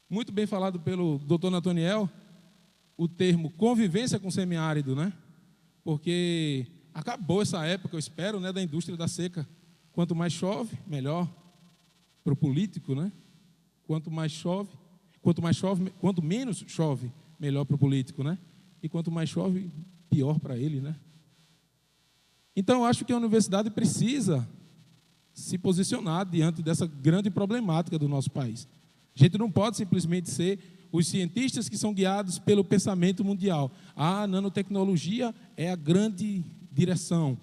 Muito bem falado pelo doutor Natoniel, o termo convivência com semiárido, né? Porque acabou essa época, eu espero, né, da indústria da seca. Quanto mais chove, melhor para o político, né? Quanto menos chove, melhor para o político, né? E quanto mais chove, pior para ele, né? Então, eu acho que a universidade precisa se posicionar diante dessa grande problemática do nosso país. A gente não pode simplesmente ser os cientistas que são guiados pelo pensamento mundial. A nanotecnologia é a grande direção.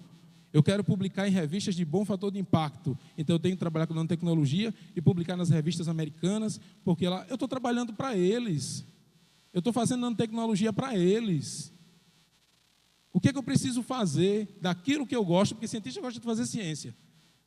Eu quero publicar em revistas de bom fator de impacto. Então, eu tenho que trabalhar com nanotecnologia e publicar nas revistas americanas, porque lá eu estou trabalhando para eles. Eu estou fazendo nanotecnologia para eles. O que é que eu preciso fazer daquilo que eu gosto? Porque cientista gosta de fazer ciência.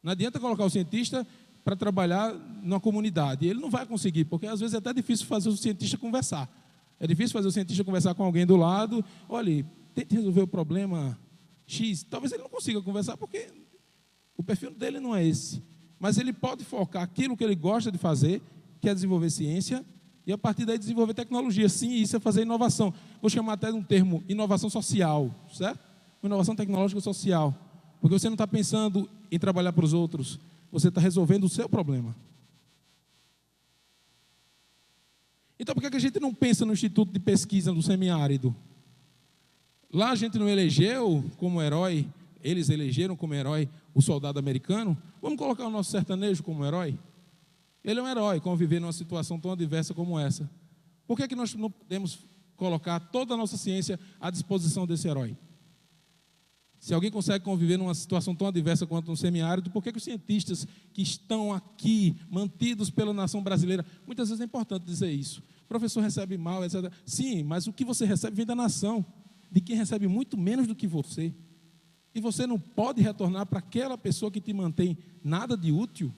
Não adianta colocar o cientista para trabalhar numa comunidade. Ele não vai conseguir, porque às vezes é até difícil fazer o cientista conversar. É difícil fazer o cientista conversar com alguém do lado. Olha, tente resolver o problema X. Talvez ele não consiga conversar, porque o perfil dele não é esse. Mas ele pode focar aquilo que ele gosta de fazer, que é desenvolver ciência, e a partir daí desenvolver tecnologia. Sim, isso é fazer inovação. Vou chamar até de um termo inovação social, certo? Uma inovação tecnológica social. Porque você não está pensando em trabalhar para os outros, você está resolvendo o seu problema. Então, por que a gente não pensa no Instituto de Pesquisa do Semiárido? Lá a gente não elegeu como herói, eles elegeram como herói o soldado americano. Vamos colocar o nosso sertanejo como herói? Ele é um herói, conviver numa situação tão adversa como essa. Por que nós não podemos colocar toda a nossa ciência à disposição desse herói? Se alguém consegue conviver numa situação tão adversa quanto um semiárido, por que os cientistas que estão aqui, mantidos pela nação brasileira, muitas vezes é importante dizer isso. O professor recebe mal, etc. Sim, mas o que você recebe vem da nação, de quem recebe muito menos do que você. E você não pode retornar para aquela pessoa que te mantém nada de útil.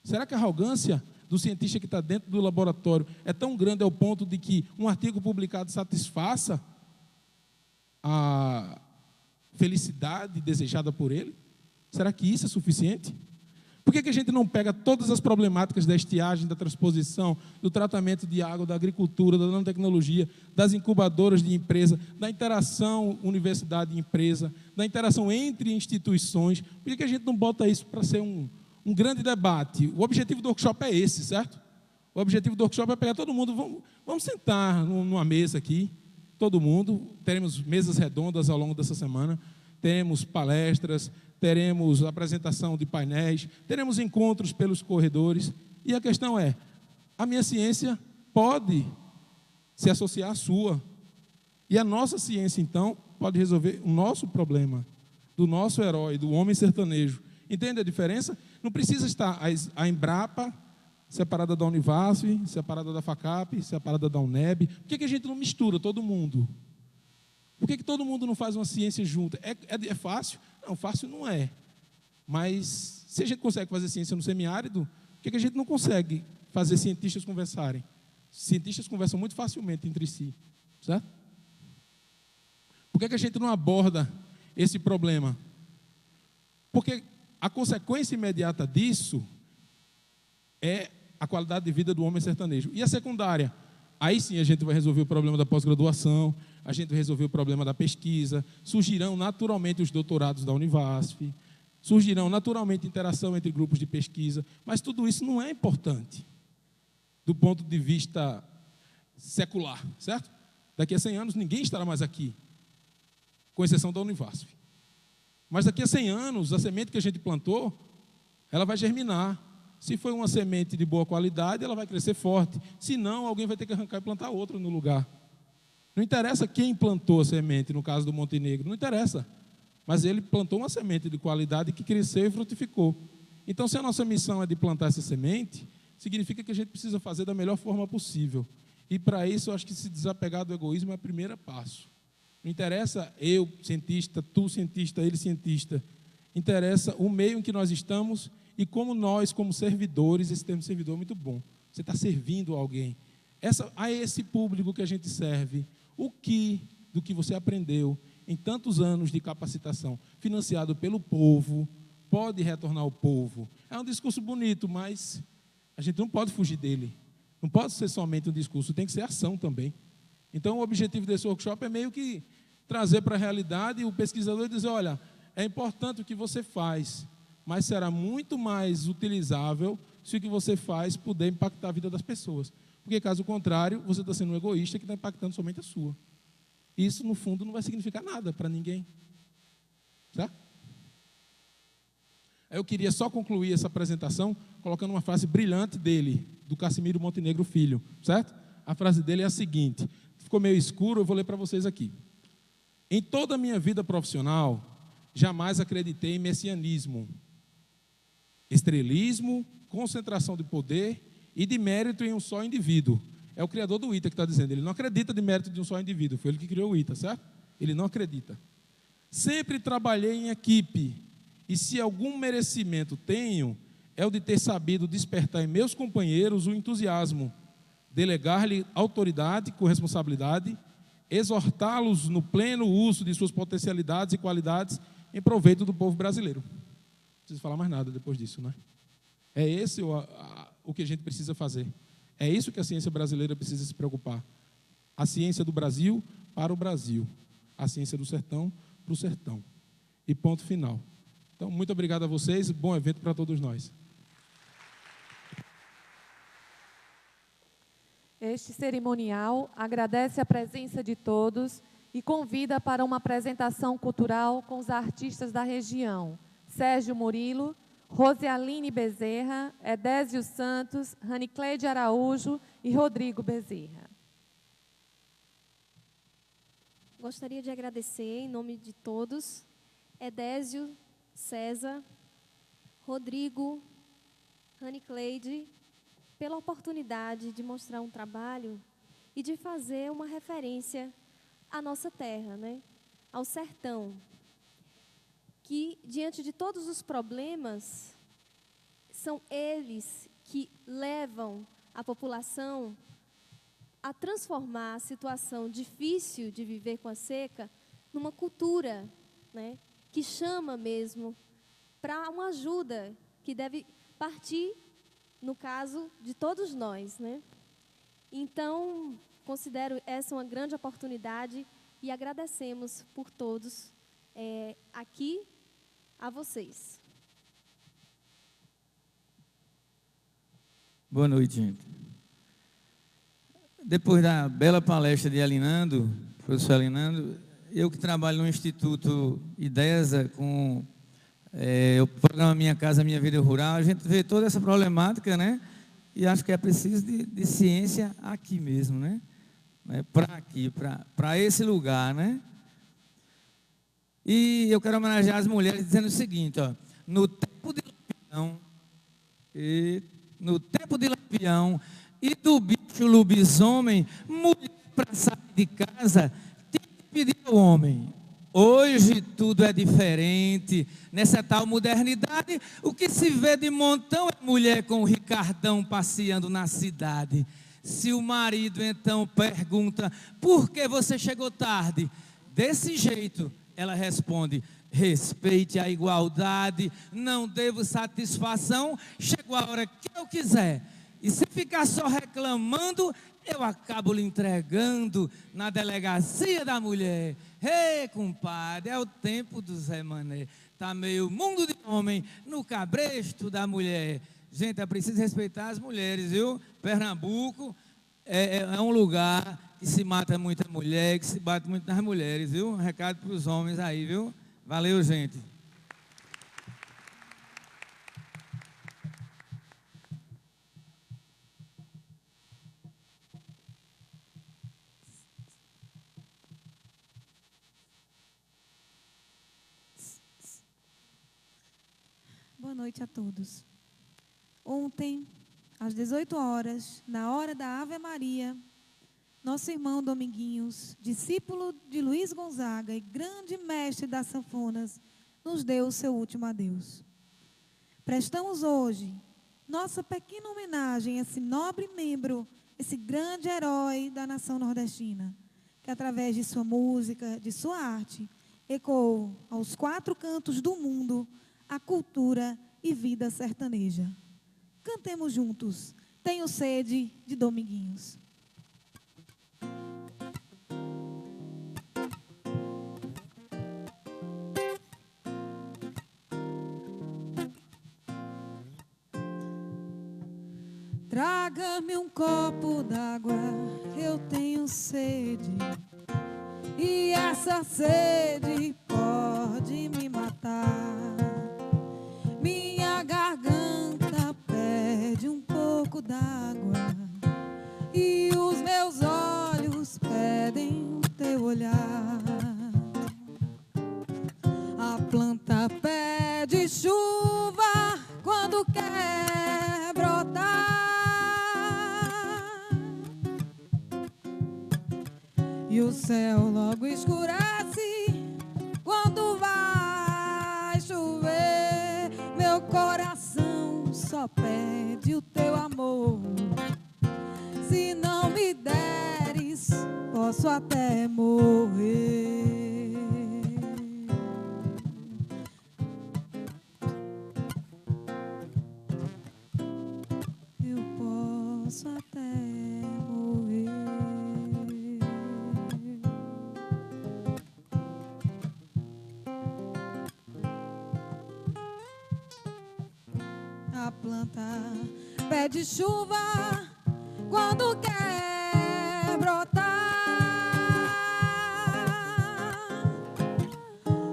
Será que a arrogância do cientista que está dentro do laboratório é tão grande ao ponto de que um artigo publicado satisfaça a felicidade desejada por ele? Será que isso é suficiente? Por que a gente não pega todas as problemáticas da estiagem, da transposição, do tratamento de água, da agricultura, da nanotecnologia, das incubadoras de empresa, da interação universidade e empresa, da interação entre instituições? Por que a gente não bota isso para ser um grande debate? O objetivo do workshop é esse, certo? O objetivo do workshop é pegar todo mundo, vamos sentar numa mesa aqui, todo mundo, teremos mesas redondas ao longo dessa semana, teremos palestras, teremos apresentação de painéis, teremos encontros pelos corredores, e a questão é, a minha ciência pode se associar à sua, e a nossa ciência, então, pode resolver o nosso problema, do nosso herói, do homem sertanejo. Entende a diferença? Não precisa estar a Embrapa separada da Univasf, separada da FACAP, separada da UNEB. Por que a gente não mistura todo mundo? Por que todo mundo não faz uma ciência junta? É fácil? Não, fácil não é. Mas se a gente consegue fazer ciência no semiárido, por que a gente não consegue fazer cientistas conversarem? Cientistas conversam muito facilmente entre si, certo? Por que a gente não aborda esse problema? Porque a consequência imediata disso é a qualidade de vida do homem sertanejo. E a secundária? Aí sim a gente vai resolver o problema da pós-graduação, a gente vai resolver o problema da pesquisa, surgirão naturalmente os doutorados da Univasf, surgirão naturalmente interação entre grupos de pesquisa, mas tudo isso não é importante. do ponto de vista secular, certo? Daqui a 100 anos ninguém estará mais aqui, com exceção da Univasf. Mas daqui a 100 anos, a semente que a gente plantou, ela vai germinar. Se foi uma semente de boa qualidade, ela vai crescer forte. Se não, alguém vai ter que arrancar e plantar outra no lugar. Não interessa quem plantou a semente, no caso do Montenegro, não interessa. Mas ele plantou uma semente de qualidade que cresceu e frutificou. Então, se a nossa missão é de plantar essa semente, significa que a gente precisa fazer da melhor forma possível. E para isso, eu acho que se desapegar do egoísmo é o primeiro passo. Não interessa eu, cientista, tu, cientista, ele, cientista. Interessa o meio em que nós estamos e como nós, como servidores, esse termo servidor é muito bom. Você está servindo a alguém. A esse público que a gente serve, do que você aprendeu em tantos anos de capacitação, financiado pelo povo, pode retornar ao povo. É um discurso bonito, mas a gente não pode fugir dele. Não pode ser somente um discurso, tem que ser ação também. Então, o objetivo desse workshop é meio que trazer para a realidade o pesquisador dizer, olha, é importante o que você faz, mas será muito mais utilizável se o que você faz puder impactar a vida das pessoas. Porque, caso contrário, você está sendo um egoísta que está impactando somente a sua. Isso, no fundo, não vai significar nada para ninguém. Certo? Eu queria só concluir essa apresentação colocando uma frase brilhante dele, do Cassimiro Montenegro Filho, certo? A frase dele é a seguinte, ficou meio escuro, eu vou ler para vocês aqui. Em toda a minha vida profissional, jamais acreditei em messianismo, estrelismo, concentração de poder e de mérito em um só indivíduo. É o criador do ITA que está dizendo, ele não acredita de mérito de um só indivíduo, foi ele que criou o ITA, certo? Ele não acredita. Sempre trabalhei em equipe, e se algum merecimento tenho, é o de ter sabido despertar em meus companheiros o entusiasmo, delegar-lhe autoridade com responsabilidade, exortá-los no pleno uso de suas potencialidades e qualidades em proveito do povo brasileiro. Não preciso falar mais nada depois disso, né? É esse o que a gente precisa fazer. É isso que a ciência brasileira precisa se preocupar. A ciência do Brasil para o Brasil. A ciência do sertão para o sertão. E ponto final. Então, muito obrigado a vocês e bom evento para todos nós. Este cerimonial agradece a presença de todos e convida para uma apresentação cultural com os artistas da região. Sérgio Murilo, Rosialine Bezerra, Edésio Santos, Ranicleide Araújo e Rodrigo Bezerra. Gostaria de agradecer, em nome de todos, Edésio, César, Rodrigo, Ranicleide, pela oportunidade de mostrar um trabalho e de fazer uma referência à nossa terra, né? Ao sertão, que, diante de todos os problemas, são eles que levam a população a transformar a situação difícil de viver com a seca numa cultura, né? Que chama mesmo para uma ajuda que deve partir, no caso de todos nós, né? Então, considero essa uma grande oportunidade e agradecemos por todos aqui a vocês. Boa noite, gente. Depois da bela palestra de Alinando, professor Alinando, eu que trabalho no Instituto IDESA com o programa Minha Casa Minha Vida Rural, a gente vê toda essa problemática, né? E acho que é preciso de ciência aqui mesmo, né? Para aqui, para esse lugar, né? E eu quero homenagear as mulheres dizendo o seguinte, ó, no tempo de Lampião e do bicho lobisomem, mulher para sair de casa tem que pedir ao homem. Hoje tudo é diferente, nessa tal modernidade, o que se vê de montão é mulher com o Ricardão passeando na cidade. Se o marido então pergunta, por que você chegou tarde? Desse jeito, ela responde, respeite a igualdade, não devo satisfação, chegou a hora que eu quiser. E se ficar só reclamando, eu acabo lhe entregando na delegacia da mulher. Ei, compadre, é o tempo do Zé Mané. Tá meio mundo de homem no cabresto da mulher. Gente, é preciso respeitar as mulheres, viu? Pernambuco é um lugar que se mata muita mulher, que se bate muito nas mulheres, viu? Um recado para os homens aí, viu? Valeu, gente. Boa noite a todos. Ontem, às 18 horas, na hora da Ave Maria, nosso irmão Dominguinhos, discípulo de Luiz Gonzaga e grande mestre das sanfonas, nos deu o seu último adeus. Prestamos hoje nossa pequena homenagem a esse nobre membro, esse grande herói da nação nordestina, que através de sua música, de sua arte, ecoou aos 4 cantos do mundo a cultura e vida sertaneja. Cantemos juntos, Tenho Sede, de Dominguinhos. Traga-me um copo d'água, eu tenho sede, e essa sede pode me matar. Minha garganta pede um pouco d'água e os meus olhos pedem o teu olhar. A planta pede chuva quando quer brotar e o céu logo escurece quando vai chover. Meu coração só pede o teu amor. Se não me deres, posso até morrer. Eu posso até morrer. A planta pede chuva quando quer brotar.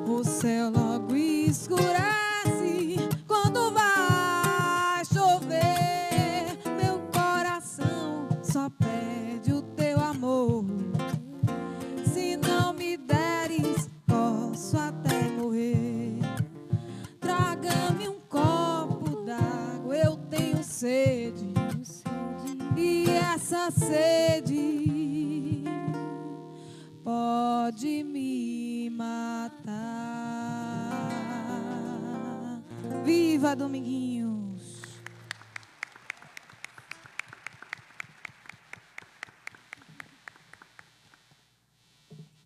O céu logo escurece quando vai chover. Meu coração só pede o teu amor. Se não me deres, posso até morrer. Traga-me um copo d'água, eu tenho sede, e essa sede pode me matar. Viva Dominguinhos!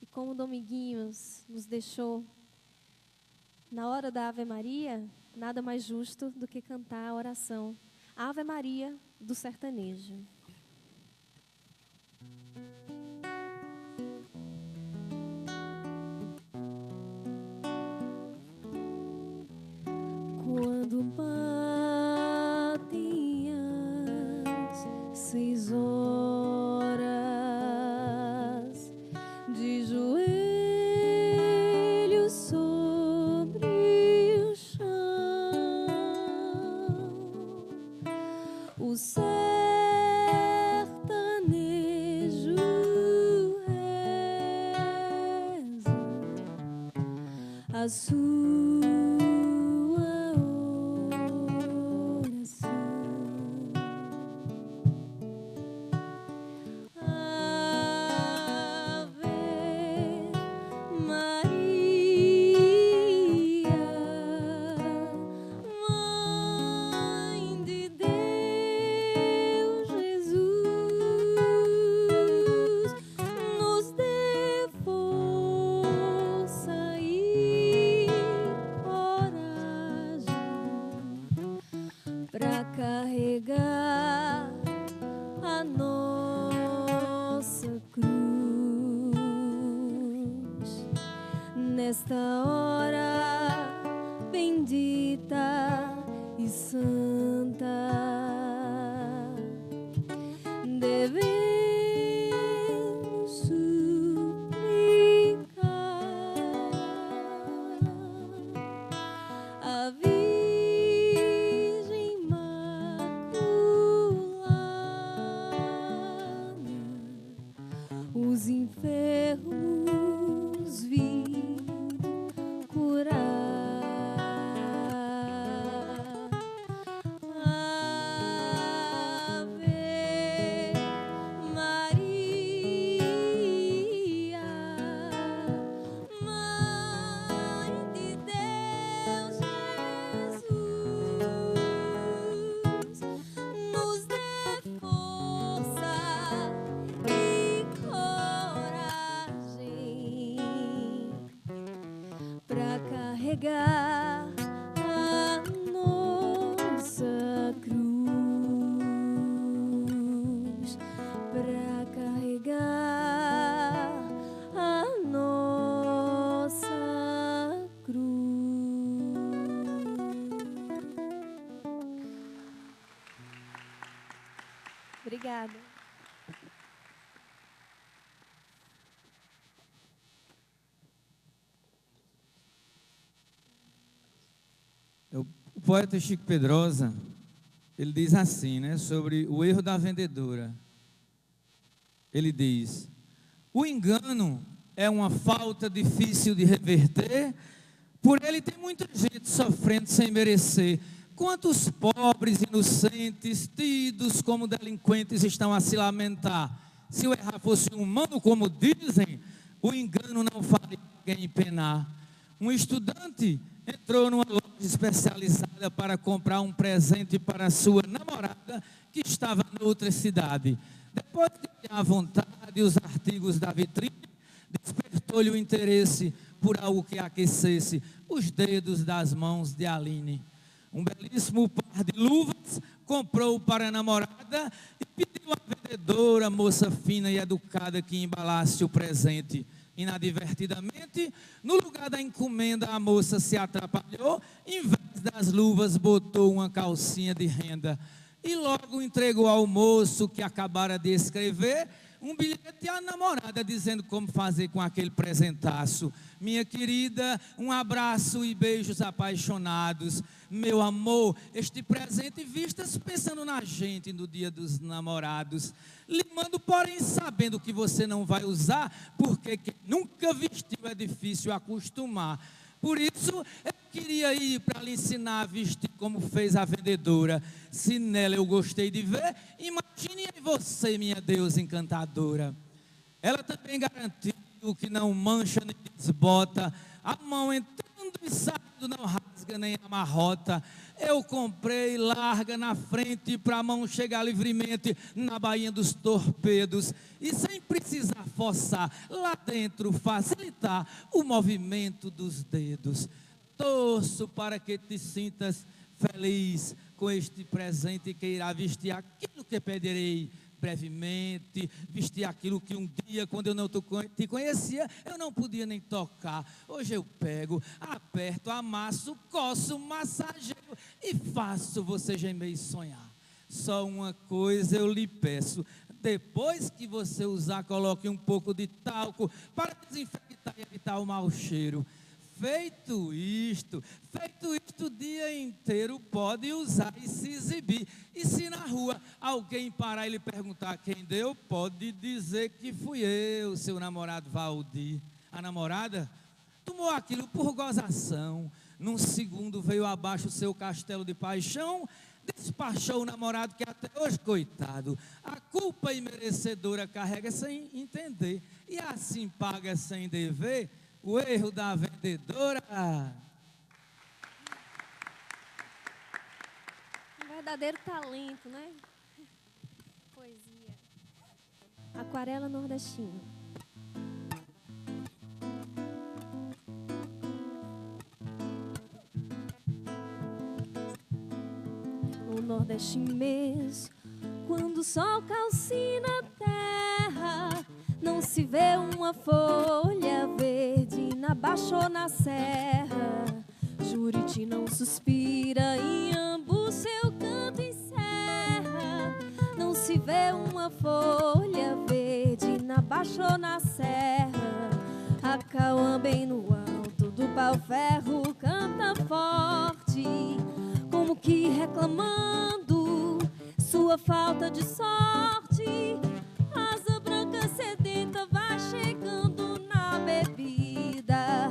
E como Dominguinhos nos deixou na hora da Ave Maria, nada mais justo do que cantar a oração Ave Maria do sertanejo. Quando batem as 6 horas, de joelhos sobre o chão, o sertanejo reza a sua oração. Ave Maria, Mãe de Deus, Jesus, nos dê força e coragem para carregar a nossa cruz nesta hora bendita e e santa, devemos suplicar a Virgem Imaculada, os enfermos vir curar. Carregar a nossa cruz, para carregar a nossa cruz. Obrigada. O poeta Chico Pedrosa, ele diz assim, né, sobre o erro da vendedora. Ele diz: o engano é uma falta difícil de reverter, por ele tem muita gente sofrendo sem merecer. Quantos pobres inocentes, tidos como delinquentes, estão a se lamentar? Se o errar fosse humano, como dizem, o engano não faria ninguém penar. Um estudante entrou numa loja especializada para comprar um presente para sua namorada que estava em outra cidade. Depois de ter à vontade os artigos da vitrine, despertou-lhe o interesse por algo que aquecesse os dedos das mãos de Aline. Um belíssimo par de luvas comprou para a namorada e pediu à vendedora, moça fina e educada, que embalasse o presente. Inadvertidamente, no lugar da encomenda, a moça se atrapalhou, em vez das luvas, botou uma calcinha de renda. E logo entregou ao moço, que acabara de escrever, um bilhete à namorada, dizendo como fazer com aquele presentaço. Minha querida, um abraço e beijos apaixonados. Meu amor, este presente vistas pensando na gente no dia dos namorados. Lhe mando, porém, sabendo que você não vai usar, porque quem nunca vestiu é difícil acostumar. Por isso, eu queria ir para lhe ensinar a vestir como fez a vendedora. Se nela eu gostei de ver, imagine em você, minha deusa encantadora. Ela também garantiu que não mancha nem desbota, a mão entrando e saindo não rasga nem amarrota. Eu comprei larga na frente para a mão chegar livremente na bainha dos torpedos e sem precisar forçar lá dentro, facilitar o movimento dos dedos. Torço para que te sintas feliz com este presente que irá vestir aquilo que pedirei brevemente, vestir aquilo que um dia, quando eu não te conhecia, eu não podia nem tocar. Hoje eu pego, aperto, amasso, coço, massageio e faço você gemer e sonhar. Só uma coisa eu lhe peço: depois que você usar, coloque um pouco de talco para desinfectar e evitar o mau cheiro. Feito isto o dia inteiro pode usar e se exibir. E se na rua alguém parar e lhe perguntar quem deu, pode dizer que fui eu, seu namorado Valdir. A namorada tomou aquilo por gozação. Num segundo veio abaixo o seu castelo de paixão, despachou o namorado que até hoje, coitado, a culpa imerecedora carrega sem entender. E assim paga sem dever o erro da vendedora. Um verdadeiro talento, né? Poesia. Aquarela nordestina. O Nordeste imenso, quando o sol calcina a terra, não se vê uma folha verde na baixa ou na serra. Juriti não suspira em Ambu se vê uma folha verde na baixa ou na serra. A Cauã bem no alto do pau-ferro canta forte, como que reclamando sua falta de sorte. Asa branca sedenta vai chegando na bebida.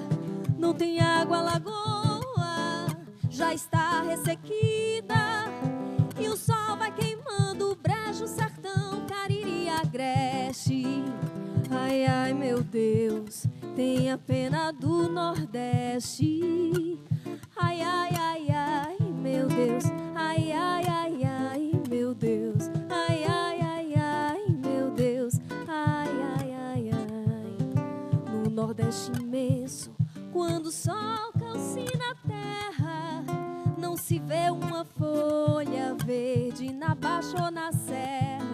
Não tem água, a lagoa já está ressequida. E o sol vai queimando o brejo, sertão, Cariri, Agreste. Ai, ai, meu Deus, tenha pena do Nordeste. Ai, ai, ai, ai, meu Deus. Ai, ai, ai, ai, meu Deus. Ai, ai, ai, ai, meu Deus. Ai, ai, ai, ai. No Nordeste imenso, quando o sol calcina a terra, não se vê uma folha verde na baixa ou na serra.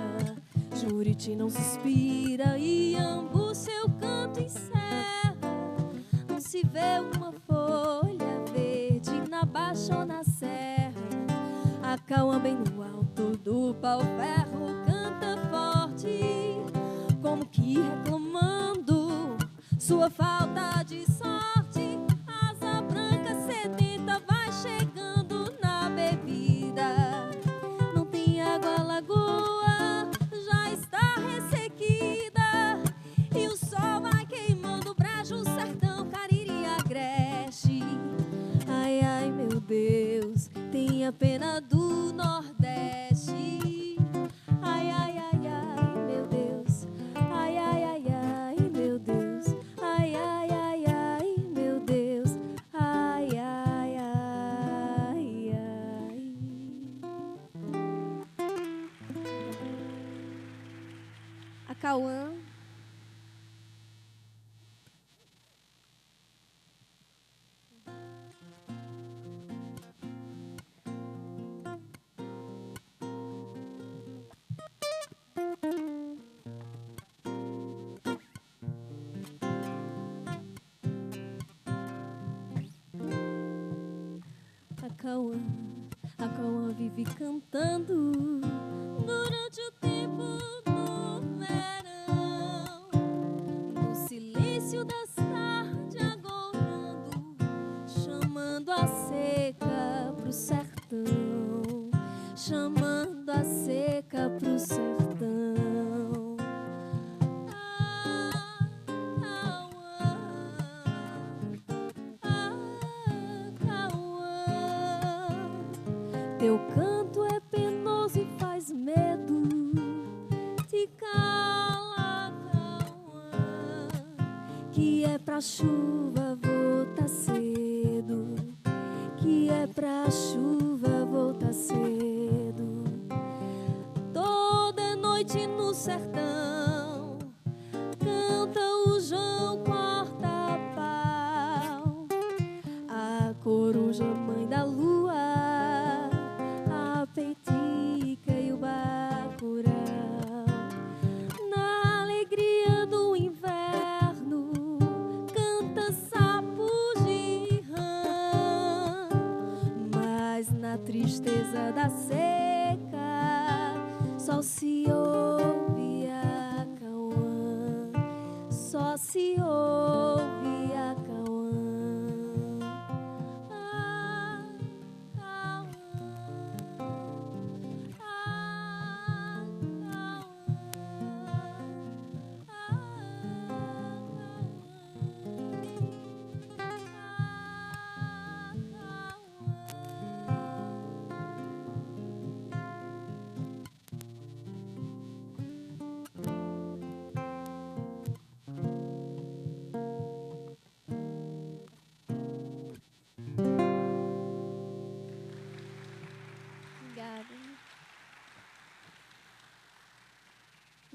Juriti não suspira e Iambu seu canto encerra. Não se vê uma folha verde na baixa ou na serra. A Cauã bem no alto do pau-ferro canta forte, como que reclamando sua falta de sorte. Asa branca sedenta vai chegando na bebida. Não tem água, a lagoa já está ressequida. E o sol vai queimando o brejo, sertão, Cariri, Agreste. Ai, ai, meu Deus, tenha pena do Nordeste. Ai, ai, ai, ai, meu Deus. Ai, ai, ai, ai, meu Deus. Ai, ai, ai, ai, meu Deus. Ai, ai, ai, ai. A Cauã. A Cauã vive cantando durante o tempo do verão, no silêncio das tardes agorando, chamando a seca pro sertão, chamando a seca pro sertão. Teu canto é penoso e faz medo. Te cala, Cauã, que é pra chuva voltar cedo, que é pra chuva voltar cedo. Toda noite no sertão canta o João corta-pau, a coruja mãe da lua, a peitica e o bacurau. Na alegria do inverno canta sapo de rã, mas na tristeza da seca só se ouve a Cauã, só se ouve a Cauã.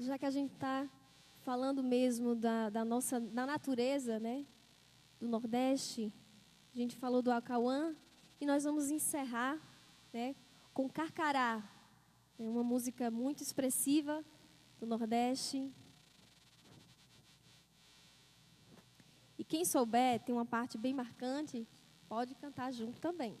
Já que a gente está falando mesmo da natureza, né, do Nordeste, a gente falou do Acauã, e nós vamos encerrar, né, com Carcará, uma música muito expressiva do Nordeste. E quem souber, tem uma parte bem marcante, pode cantar junto também.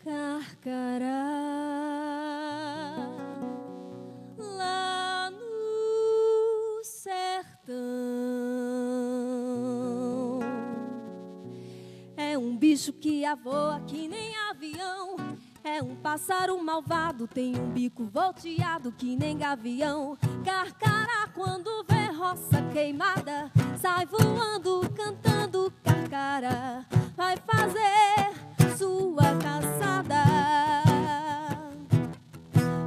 Carcará, lá no sertão, é um bicho que voa que nem avião. É um pássaro malvado, tem um bico volteado que nem gavião. Carcará, quando vê roça queimada, sai voando, cantando. Carcará, vai fazer sua caçada.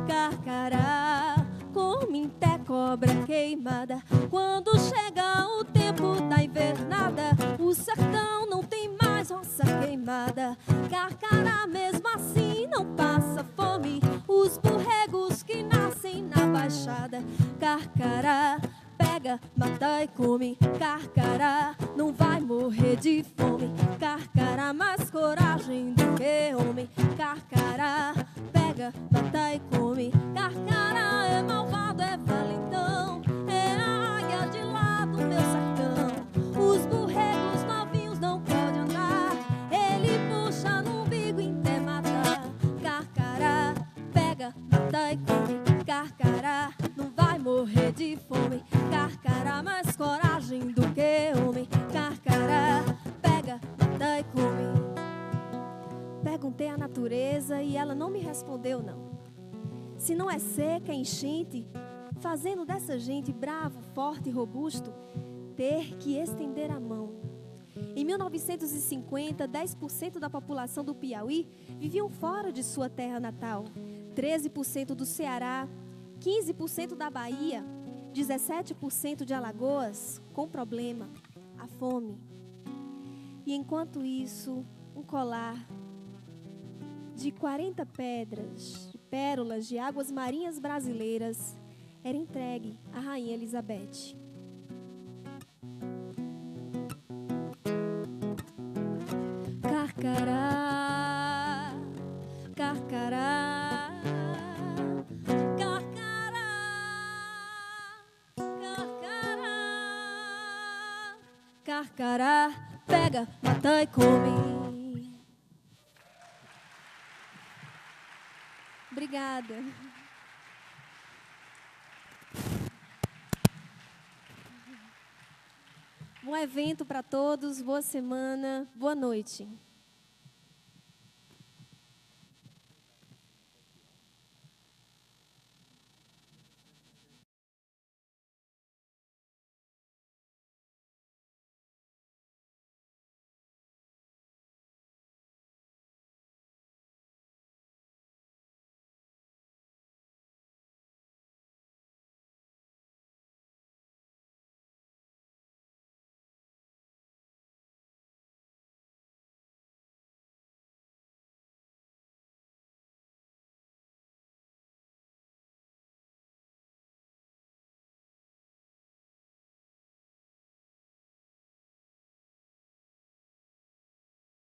Carcará, come até cobra queimada. Quando chega o tempo da invernada, o sertão não tem mais roça queimada. Carcará, mesmo assim, não passa fome. Os borregos que nascem na baixada. Carcará, pega, mata e come. Carcará, não vai morrer de fome. Carcará, mais coragem do que homem. Carcará, pega, mata e come. Carcará é malvado, é valentão. É a águia de lá do meu sertão. Os borregos novinhos não podem andar. Ele puxa no umbigo e até matar. Carcará, pega, mata e come. Carcará, não vai morrer de fome. Carcará, mais coragem do que homem. Carcará, pega, mata e come. Perguntei à natureza e ela não me respondeu não. Se não é seca, é enchente, fazendo dessa gente bravo, forte e robusto, ter que estender a mão. Em 1950, 10% da população do Piauí viviam fora de sua terra natal. 13% do Ceará, 15% da Bahia, 17% de Alagoas, com problema, a fome. E enquanto isso, um colar de 40 pedras, de pérolas de águas marinhas brasileiras, era entregue à Rainha Elizabeth. Carcará, carcará, carcará, carcará, carcará, pega, mata e come. Obrigada. Bom evento para todos, boa semana, boa noite.